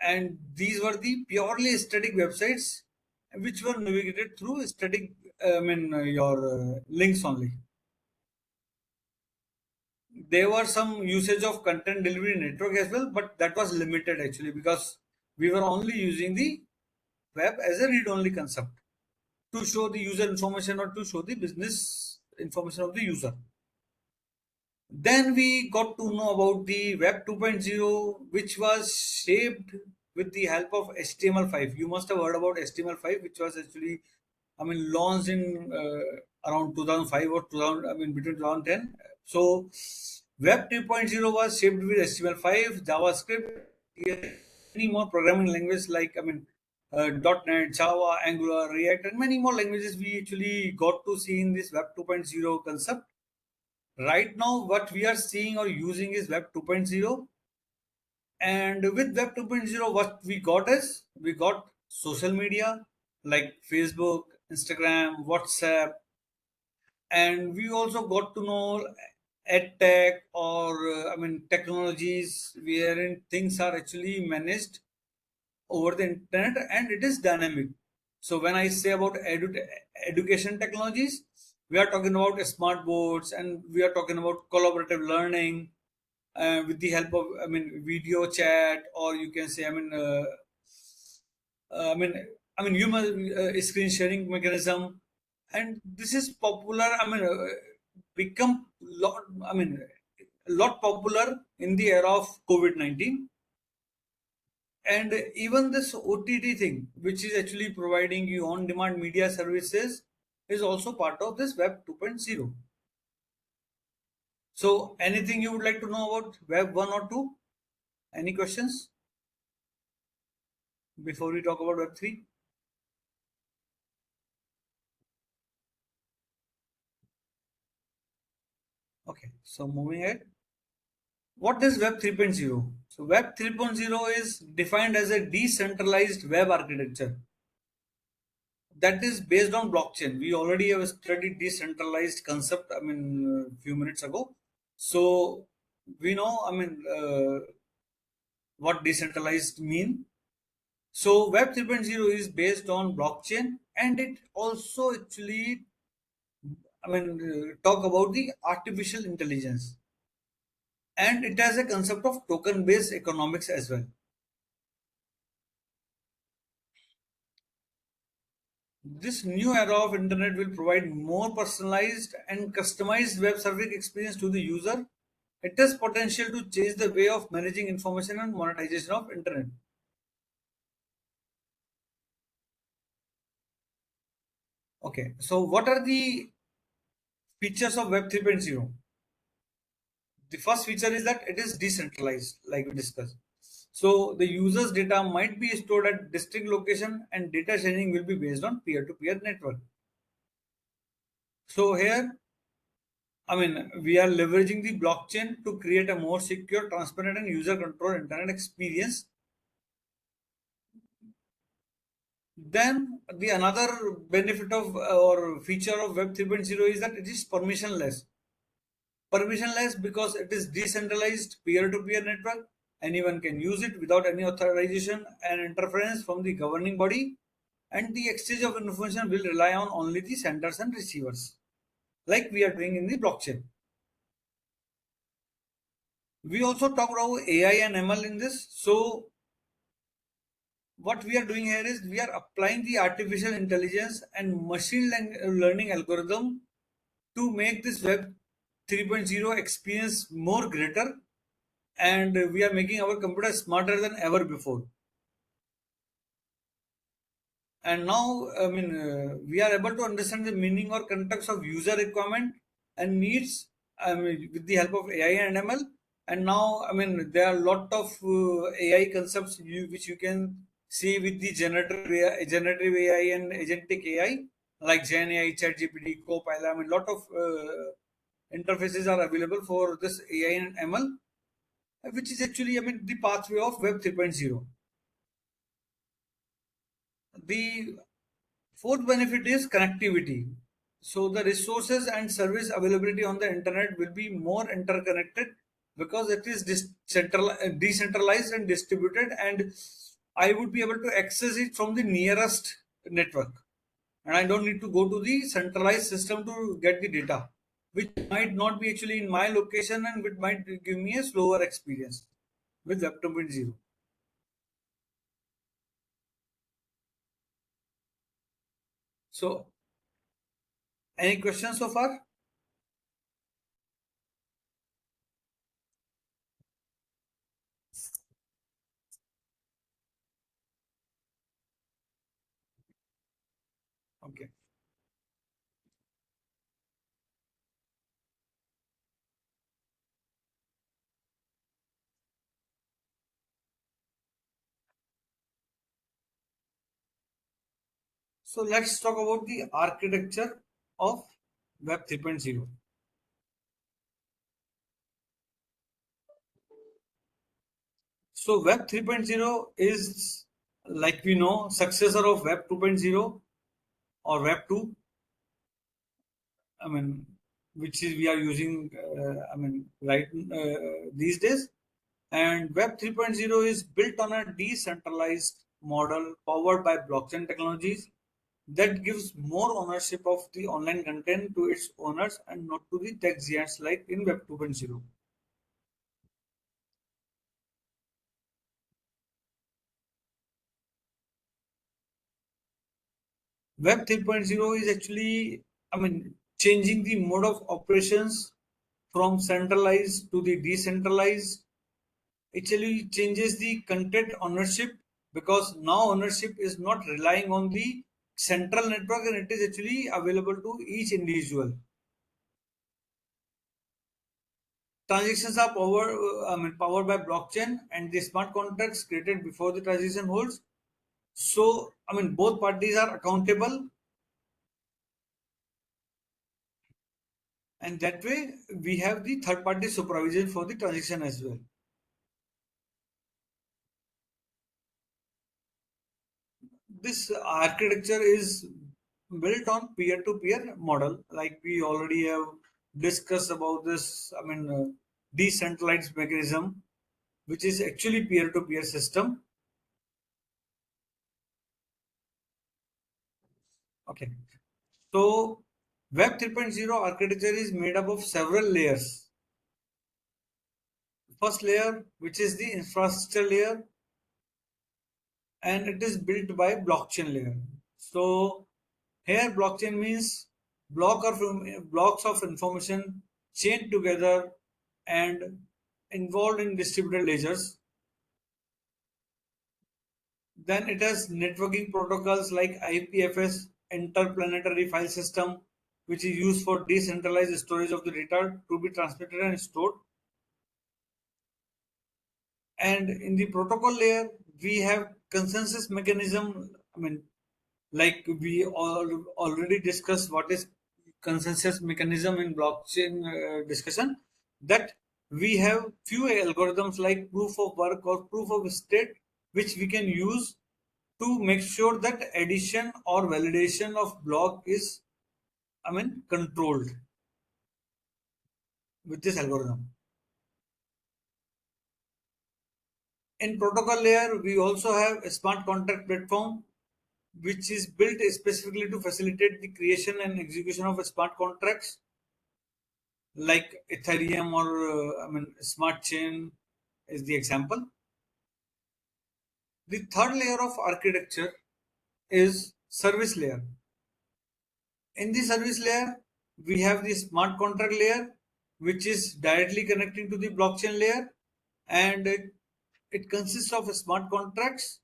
and these were the purely static websites which were navigated through static, your links only. There were some usage of content delivery network as well, but that was limited actually because we were only using the web as a read-only concept to show the user information or to show the business information of the user. Then we got to know about the Web 2.0, which was shaped with the help of HTML5. You must have heard about HTML5, which was actually, launched in around 2005 or 2000, between 2010. So, Web 2.0 was shaped with HTML5, JavaScript, many more programming languages like, .NET, Java, Angular, React, and many more languages we actually got to see in this Web 2.0 concept. Right now, what we are seeing or using is Web 2.0. And with Web 2.0, what we got is we got social media like Facebook, Instagram, WhatsApp, and we also got to know edtech or technologies wherein things are actually managed over the internet and it is dynamic. So when I say about education technologies, we are talking about smart boards and we are talking about collaborative learning with the help of video chat, or you can say uh, I mean human screen sharing mechanism, and this is popular. Become lot. Lot popular in the era of COVID-19. And even this OTT thing, which is actually providing you on-demand media services, is also part of this Web 2.0. So, anything you would like to know about Web 1 or 2? Any questions before we talk about Web 3? Okay, so moving ahead. What is Web 3.0? So, Web 3.0 is defined as a decentralized web architecture that is based on blockchain. We already have studied decentralized concept, a few minutes ago. So we know, what decentralized mean. So Web 3.0 is based on blockchain, and it also actually, talk about the artificial intelligence, and it has a concept of token-based economics as well. This new era of internet will provide more personalized and customized web serving experience to the user. It has potential to change the way of managing information and monetization of internet. Okay, so what are the features of Web 3.0? The first feature is that it is decentralized, like we discussed. So the user's data might be stored at distinct location and data sharing will be based on peer-to-peer network. So here, we are leveraging the blockchain to create a more secure, transparent, and user-controlled internet experience. Then the another benefit of or feature of Web 3.0 is that it is permissionless. Permissionless because it is decentralized peer-to-peer network. Anyone can use it without any authorization and interference from the governing body. and the exchange of information will rely on only the senders and receivers, like we are doing in the blockchain. We also talk about AI and ML in this. So what we are doing here is we are applying the artificial intelligence and machine learning algorithm to make this web 3.0 experience more greater, and we are making our computer smarter than ever before. And now, we are able to understand the meaning or context of user requirement and needs, with the help of AI and ML. And now, there are a lot of AI concepts which you can see with the generative AI and agentic AI, like Gen AI, ChatGPT, Copilot. Lot of interfaces are available for this AI and ML, which is actually, the pathway of Web 3.0. The fourth benefit is connectivity. So the resources and service availability on the internet will be more interconnected because it is decentralized and distributed, and I would be able to access it from the nearest network, and I don't need to go to the centralized system to get the data, which might not be actually in my location and which might give me a slower experience with Web 2.0. So, any questions so far? Okay. So let's talk about the architecture of Web 3.0. So Web 3.0 is, like we know, successor of Web 2.0 or Web 2. I mean, which is we are using, right these days. And Web 3.0 is built on a decentralized model powered by blockchain technologies that gives more ownership of the online content to its owners and not to the tech giants like in Web 2.0. Web 3.0 is actually, changing the mode of operations from centralized to the decentralized. It actually changes the content ownership because now ownership is not relying on the central network, and it is actually available to each individual. Transactions are powered by blockchain and the smart contracts created before the transaction holds. So, both parties are accountable, and that way we have the third party supervision for the transaction as well. This architecture is built on peer-to-peer model, like we already have discussed about this. Decentralized mechanism, which is actually peer-to-peer system. Okay, so Web 3.0 architecture is made up of several layers. First layer, which is the infrastructure layer, and it is built by blockchain layer. So here blockchain means blocks of information chained together and involved in distributed ledgers. Then it has networking protocols like IPFS, interplanetary file system, which is used for decentralized storage of the data to be transmitted and stored. And in the protocol layer, we have consensus mechanism. Like we already discussed what is consensus mechanism in blockchain discussion, that we have few algorithms like proof of work or proof of state, which we can use to make sure that addition or validation of block is controlled with this algorithm. In protocol layer, we also have a smart contract platform which is built specifically to facilitate the creation and execution of smart contracts like Ethereum or smart chain is the example. The third layer of architecture is service layer. In the service layer, we have the smart contract layer, which is directly connecting to the blockchain layer, and it consists of smart contracts,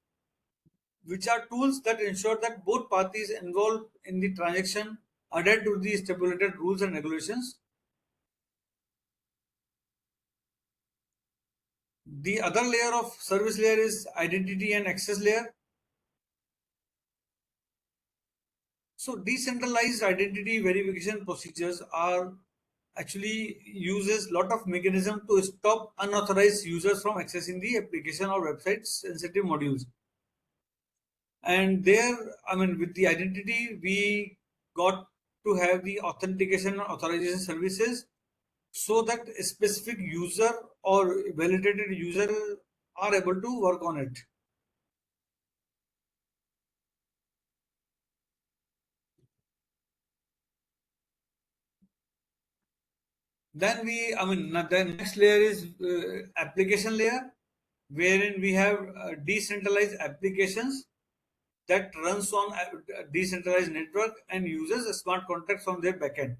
which are tools that ensure that both parties involved in the transaction adhere to the stipulated rules and regulations. The other layer of service layer is identity and access layer. So decentralized identity verification procedures are actually uses lot of mechanism to stop unauthorized users from accessing the application or website sensitive modules. And there, with the identity, we got to have the authentication and authorization services so that a specific user or validated user are able to work on it. Then the next layer is application layer, wherein we have decentralized applications that runs on a decentralized network and uses smart contracts on their backend.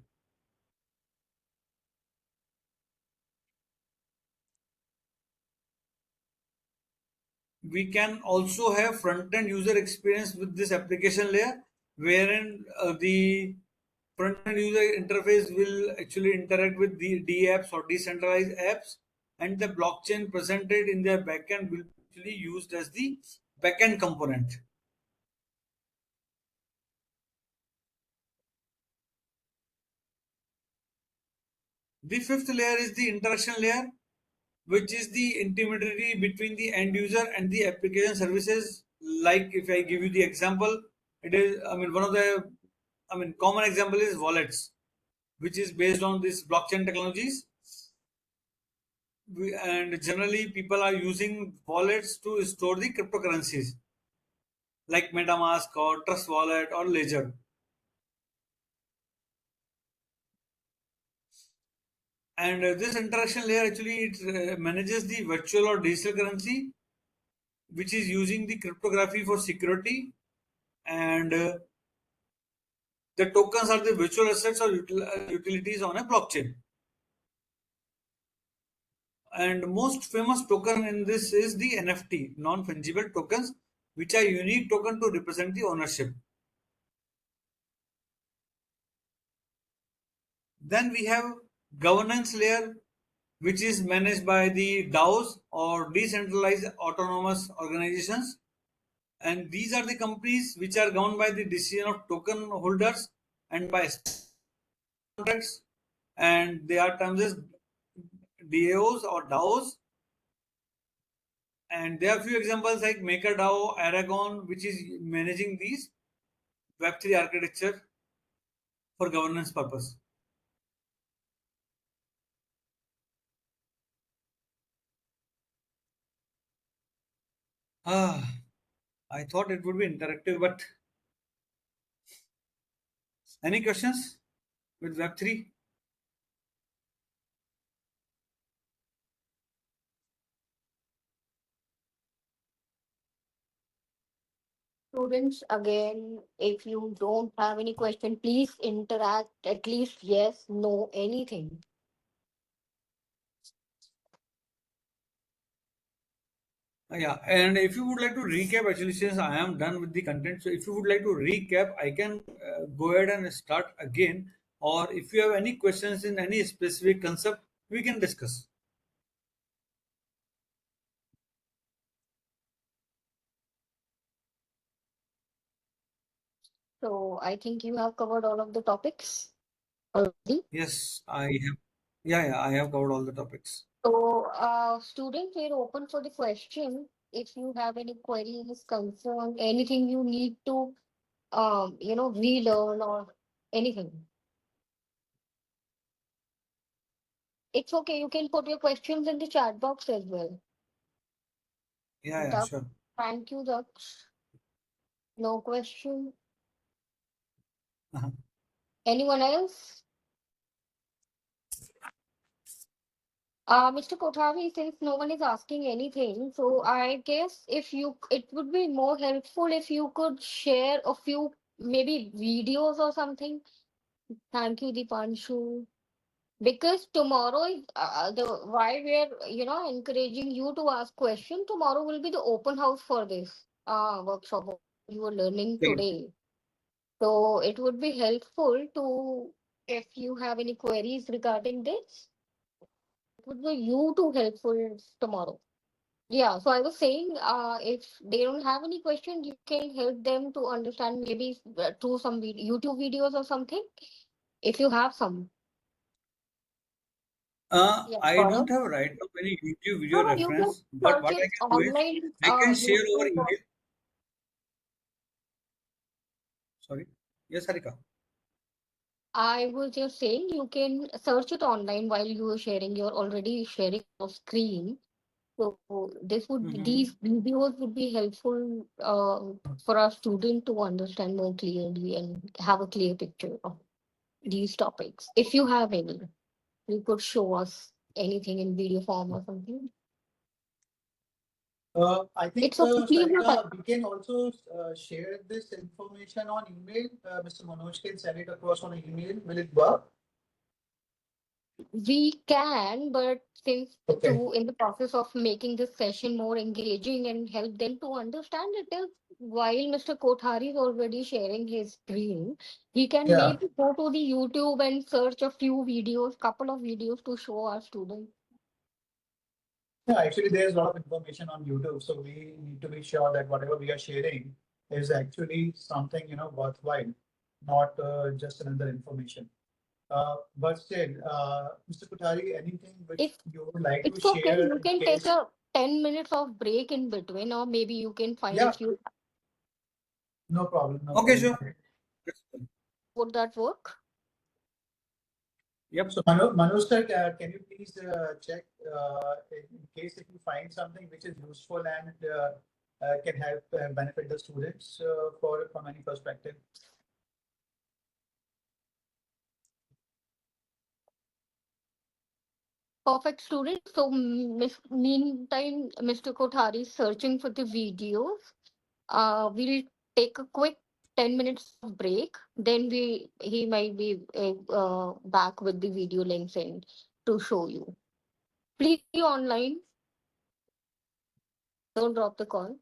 We can also have front-end user experience with this application layer, wherein the front-end user interface will actually interact with the D apps or decentralized apps, and the blockchain presented in their backend will be actually used as the backend component. The fifth layer is the interaction layer, which is the intermediary between the end user and the application services. Like if I give you the example, it is one of the common example is wallets, which is based on this blockchain technologies. And generally people are using wallets to store the cryptocurrencies like MetaMask or Trust Wallet or Ledger. And this interaction layer actually it manages the virtual or digital currency, which is using the cryptography for security, and the tokens are the virtual assets or utilities on a blockchain. And most famous token in this is the NFT, non-fungible tokens, which are unique token to represent the ownership. Then we have governance layer, which is managed by the DAOs or decentralized autonomous organizations. And these are the companies which are governed by the decision of token holders and by contracts, and they are termed as DAOs or DAOs. And there are a few examples like MakerDAO, Aragon, which is managing these Web3 architecture for governance purpose. I thought it would be interactive, but any questions with Web3? Students, again, if you don't have any question, please interact at least yes, no, anything. Yeah, and if you would like to recap, actually, since I am done with the content, so if you would like to recap, I can go ahead and start again. Or if you have any questions in any specific concept, we can discuss. So I think you have covered all of the topics already. Yes, I have. Yeah, I have covered all the topics. So, students, we're open for the question. If you have any queries, concern, anything you need to, relearn or anything, it's okay. You can put your questions in the chat box as well. Yeah, Daksh, sure. thank you, Daksh. No question. Uh-huh. Anyone else? Mr. Kothari, since no one is asking anything, so I guess it would be more helpful if you could share a few maybe videos or something. Thank you, Dipanshu. Because tomorrow is the why we're encouraging you to ask question. Tomorrow will be the open house for this workshop you were learning Okay. today. So it would be helpful to if you have any queries regarding this, it would be you to helpful tomorrow. Yeah, so I was saying, if they don't have any questions, you can help them to understand maybe through some YouTube videos or something. If you have some, yeah, I don't Gaurav. have right now any YouTube No, video no, you can reference, but search what I it can do is online. I can share over YouTube. email. Sorry. Yes, Harika. I was just saying you can search it online while you are sharing. You're already sharing your screen. So Mm-hmm. these videos would be helpful for our student to understand more clearly and have a clear picture of these topics. If you have any, you could show us anything in video form or something. I think, It's okay. Please do that. Sarika, we can also share this information on email. Mr. Manoj can send it across on email. Will it work? We can, but since Okay. to in the process of making this session more engaging and help them to understand it is while Mr. Kothari is already sharing his screen, he can Yeah. maybe go to the YouTube and search a few videos, couple of videos to show our students. Yeah, actually, there's a lot of information on YouTube, so we need to be sure that whatever we are sharing is actually something worthwhile, not just another information. But still, Mr. Kothari, anything which If you would like to it's okay, share you in can take case? a 10 minutes of break in between, or maybe you can find a Yeah, few. no problem, no Okay, problem. sure. That's fine. Would that work? Yep. So, Manoj sir, can you please check in case if you find something which is useful and can help benefit the students for from any perspective? Perfect, student. So, meantime, Mr. Kothari is searching for the videos. We'll take a quick 10 minutes of break. Then he might be back with the video links and to show you. Please be online. Don't drop the call.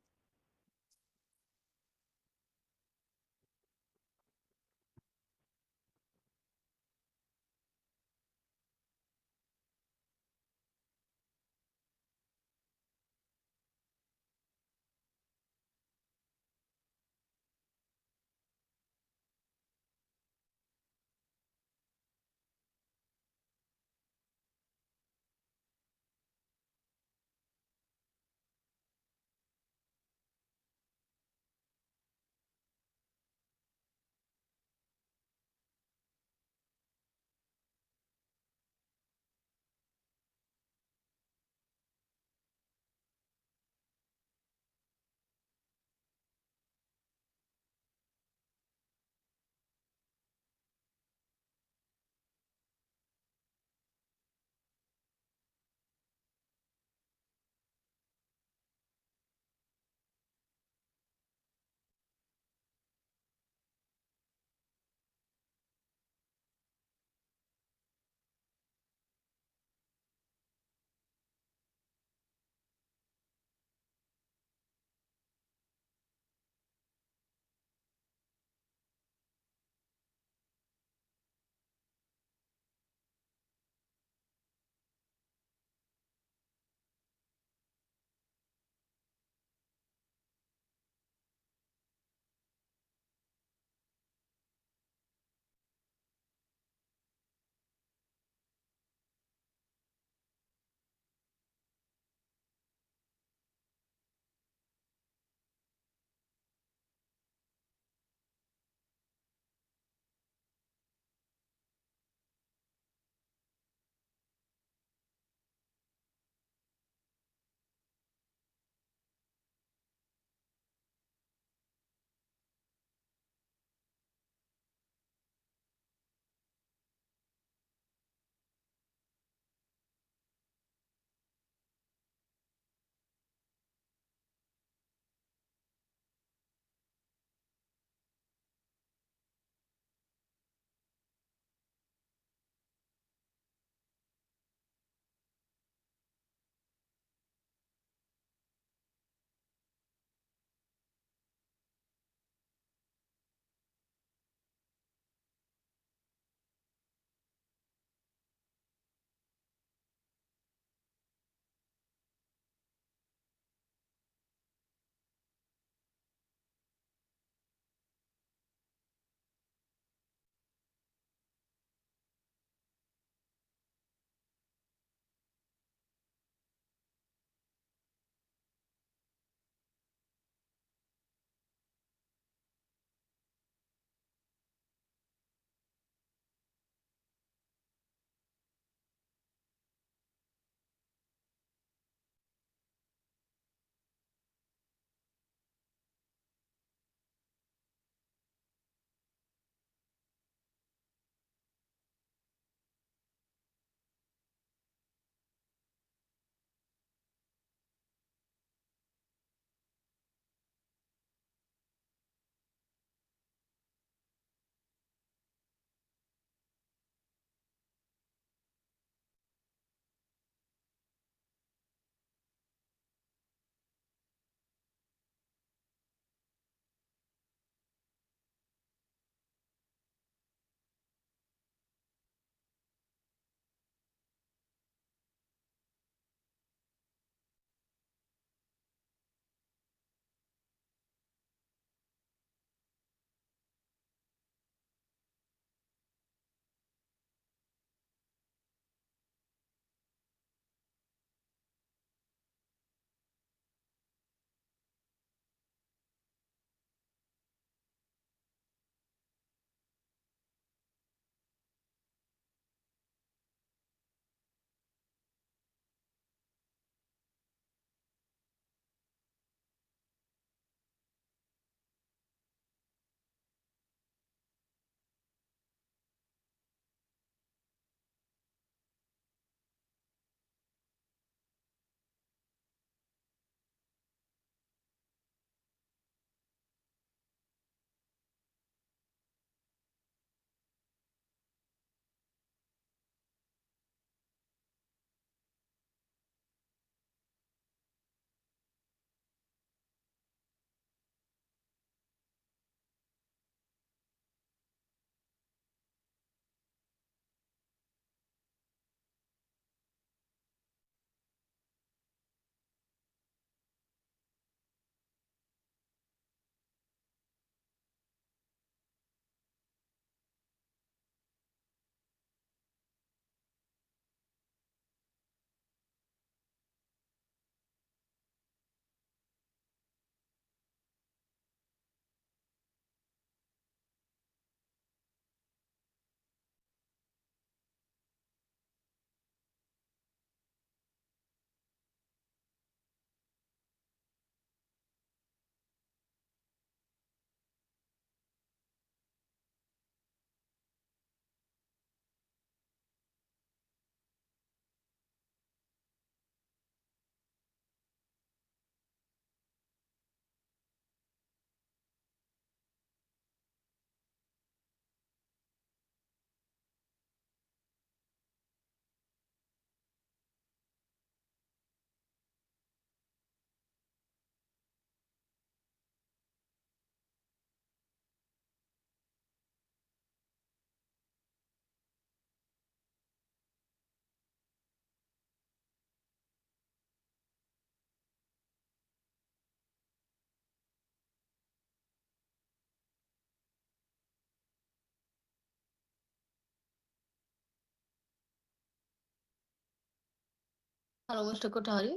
Hello, Mr. Kothari.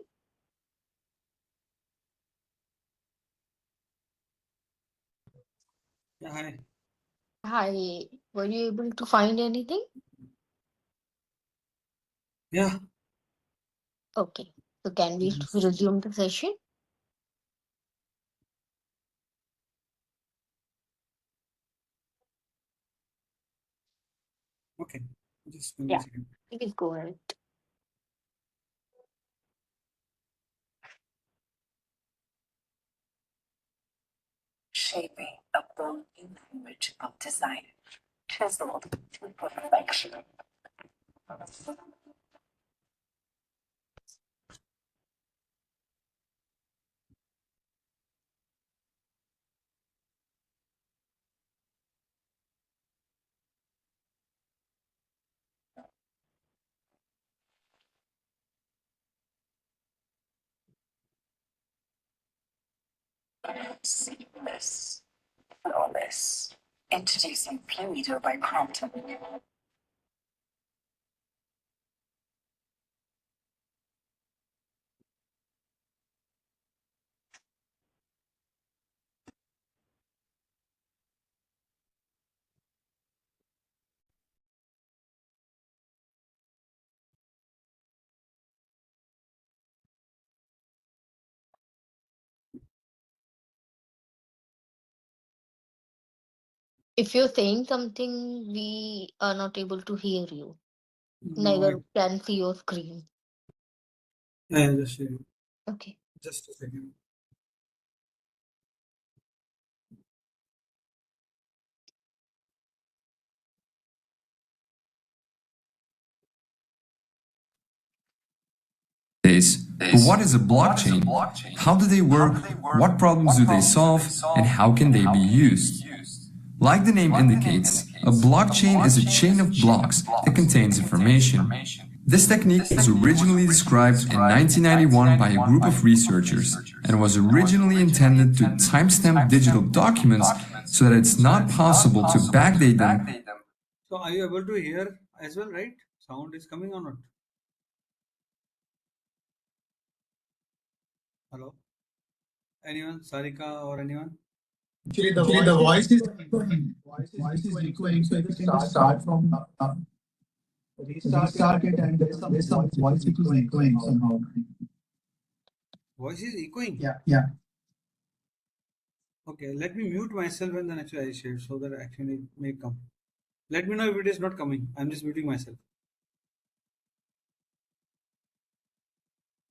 Yeah, hi. Hi, were you able to find anything? Yeah. Okay, so can we Yes. resume the session? Okay. Just give me a Yeah, second. please go ahead. Shaping a bold new language of design, chiseled to perfection. Seamless, flawless. Introducing Pluto by Crompton. If you're saying something, we are not able to hear you. No, Neither can see your screen. yeah, just share. Okay. Just a second. Days. But what is a blockchain? How do they work? What problems do they solve? And how can they be used? Like the name indicates, a blockchain is a chain of blocks that contains information. This technique was originally described in 1991 by a group of researchers and was originally intended to timestamp digital documents so that it's not possible to backdate them. So are you able to hear as well, right? Sound is coming or not? Hello? Anyone? Sarika or anyone? Actually, the voice is echoing. Voice is echoing. So if you can just start from restart it, and there's some voice which is echoing somehow. Voice is echoing. Yeah, yeah. Okay, let me mute myself and then actually I share so that actually it may come. Let me know if it is not coming. I'm just muting myself.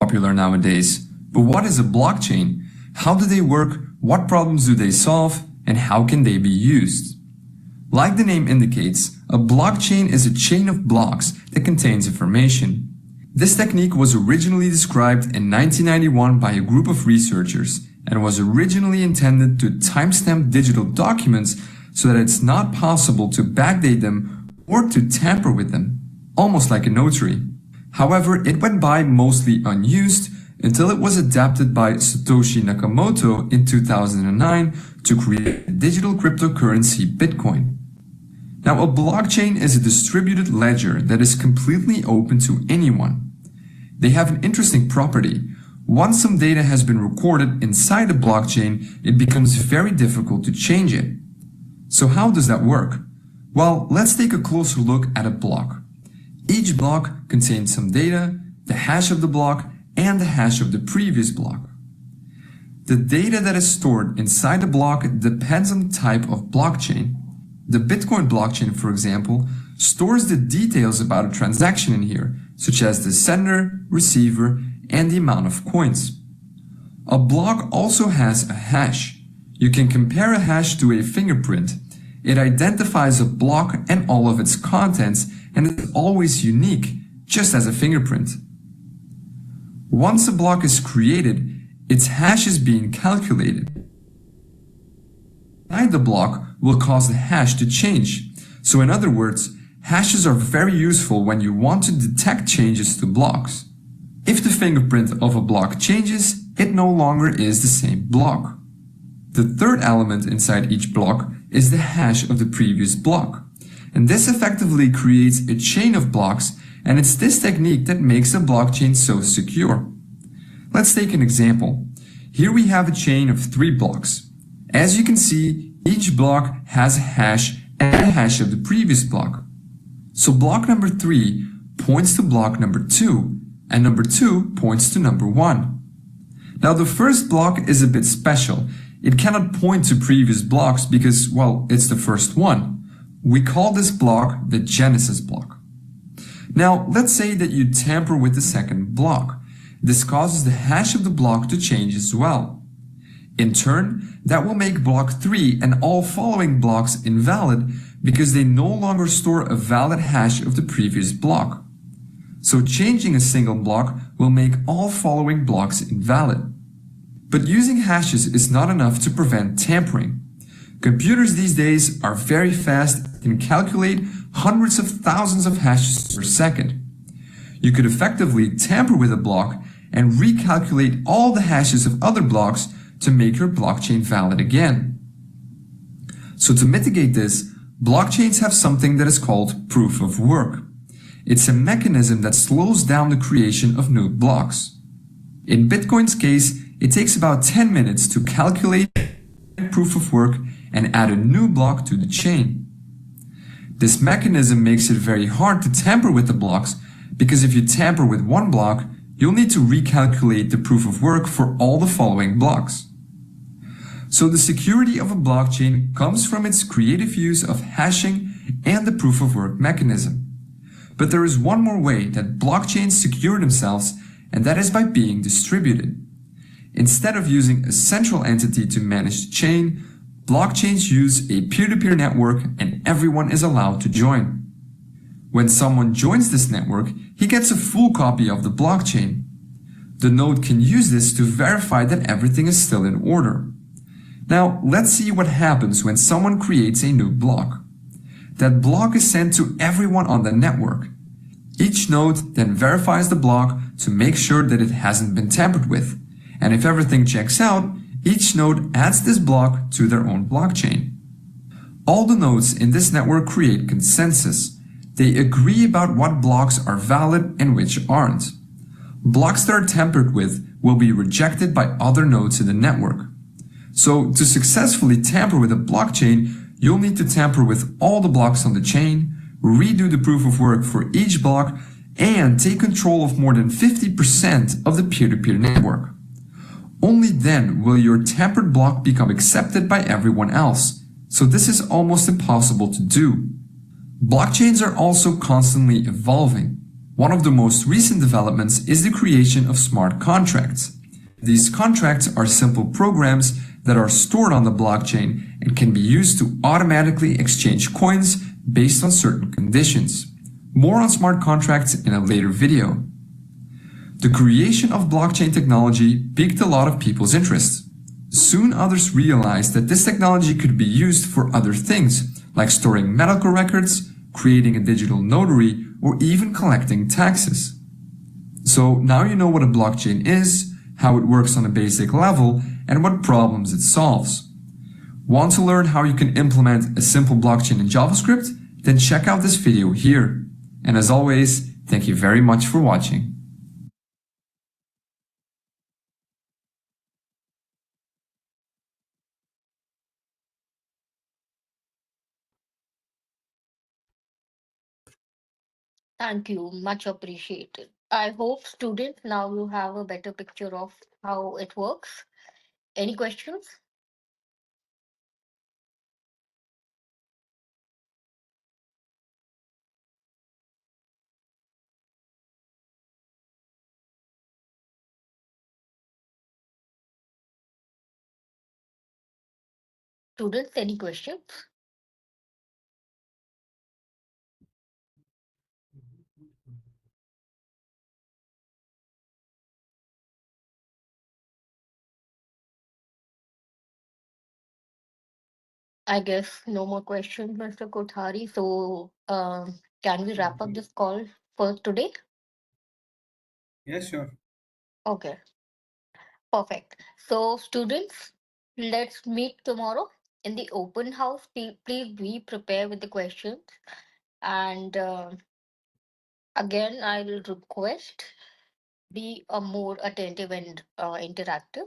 Popular nowadays. But what is a blockchain? How do they work? What problems do they solve? And how can they be used? Like the name indicates, a blockchain is a chain of blocks that contains information. This technique was originally described in 1991 by a group of researchers and was originally intended to timestamp digital documents so that it's not possible to backdate them or to tamper with them, almost like a notary. However, it went by mostly unused until it was adapted by Satoshi Nakamoto in 2009 to create the digital cryptocurrency Bitcoin. Now, a blockchain is a distributed ledger that is completely open to anyone. They have an interesting property. Once some data has been recorded inside a blockchain, it becomes very difficult to change it. So how does that work? Well, let's take a closer look at a block. Each block contains some data, the hash of the block, and the hash of the previous block. The data that is stored inside the block depends on the type of blockchain. The Bitcoin blockchain, for example, stores the details about a transaction in here, such as the sender, receiver, and the amount of coins. A block also has a hash. You can compare a hash to a fingerprint. It identifies a block and all of its contents and is always unique, just as a fingerprint. Once a block is created, its hash is being calculated. Inside the block will cause the hash to change. So in other words, hashes are very useful when you want to detect changes to blocks. If the fingerprint of a block changes, it no longer is the same block. The third element inside each block is the hash of the previous block. And this effectively creates a chain of blocks And it's this technique that makes a blockchain so secure. Let's take an example. Here we have a chain of 3 blocks. As you can see, each block has a hash and a hash of the previous block. So block number 3 points to block number 2, and number 2 points to number 1. Now the first block is a bit special. It cannot point to previous blocks because, well, it's the first one. We call this block the genesis block. Now let's say that you tamper with the second block. This causes the hash of the block to change as well. In turn, that will make block 3 and all following blocks invalid because they no longer store a valid hash of the previous block. So changing a single block will make all following blocks invalid. But using hashes is not enough to prevent tampering. Computers these days are very fast and can calculate hundreds of thousands of hashes per second. You could effectively tamper with a block and recalculate all the hashes of other blocks to make your blockchain valid again. So to mitigate this, blockchains have something that is called proof of work. It's a mechanism that slows down the creation of new blocks. In Bitcoin's case, it takes about 10 minutes to calculate proof of work and add a new block to the chain. This mechanism makes it very hard to tamper with the blocks because if you tamper with one block, you'll need to recalculate the proof of work for all the following blocks. So the security of a blockchain comes from its creative use of hashing and the proof of work mechanism. But there is one more way that blockchains secure themselves, and that is by being distributed. Instead of using a central entity to manage the chain, blockchains use a peer-to-peer network and everyone is allowed to join. When someone joins this network, he gets a full copy of the blockchain. The node can use this to verify that everything is still in order. Now, let's see what happens when someone creates a new block. That block is sent to everyone on the network. Each node then verifies the block to make sure that it hasn't been tampered with. And if everything checks out, each node adds this block to their own blockchain. All the nodes in this network create consensus. They agree about what blocks are valid and which aren't. Blocks that are tampered with will be rejected by other nodes in the network. So to successfully tamper with a blockchain, you'll need to tamper with all the blocks on the chain, redo the proof of work for each block, and take control of more than 50% of the peer-to-peer network. Only then will your tampered block become accepted by everyone else, so this is almost impossible to do. Blockchains are also constantly evolving. One of the most recent developments is the creation of smart contracts. These contracts are simple programs that are stored on the blockchain and can be used to automatically exchange coins based on certain conditions. More on smart contracts in a later video. The creation of blockchain technology piqued a lot of people's interest. Soon others realized that this technology could be used for other things, like storing medical records, creating a digital notary, or even collecting taxes. So now you know what a blockchain is, how it works on a basic level, and what problems it solves. Want to learn how you can implement a simple blockchain in JavaScript? Then check out this video here. And as always, thank you very much for watching. Thank you, much appreciated. I hope students now you have a better picture of how it works. Any questions? Students, any questions? I guess no more questions, Mr. Kothari. So, can we wrap up this call for today? Yeah, sure. Okay, perfect. So, students, let's meet tomorrow in the open house. Please be prepared with the questions. And Again, I'll request be a more attentive and interactive.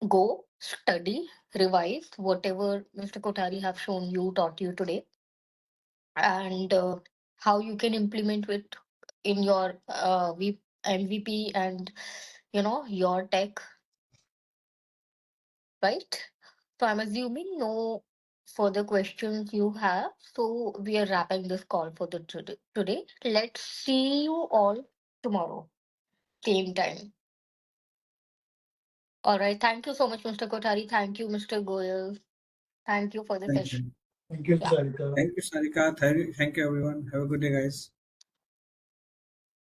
Go study, revise whatever Mr. Kothari have shown you, taught you today, and how you can implement it in your MVP and your tech, right? So I'm assuming no further questions you have. So we are wrapping this call for the today. Let's see you all tomorrow, same time. All right. Thank you so much, Mr. Kothari. Thank you, Mr. Goyal. Thank you for the Thank session. you. Thank you, Yeah. Sarika. Thank you, Sarika. Thank you, everyone. Have a good day, guys.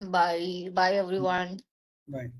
Bye. Bye, everyone. Bye.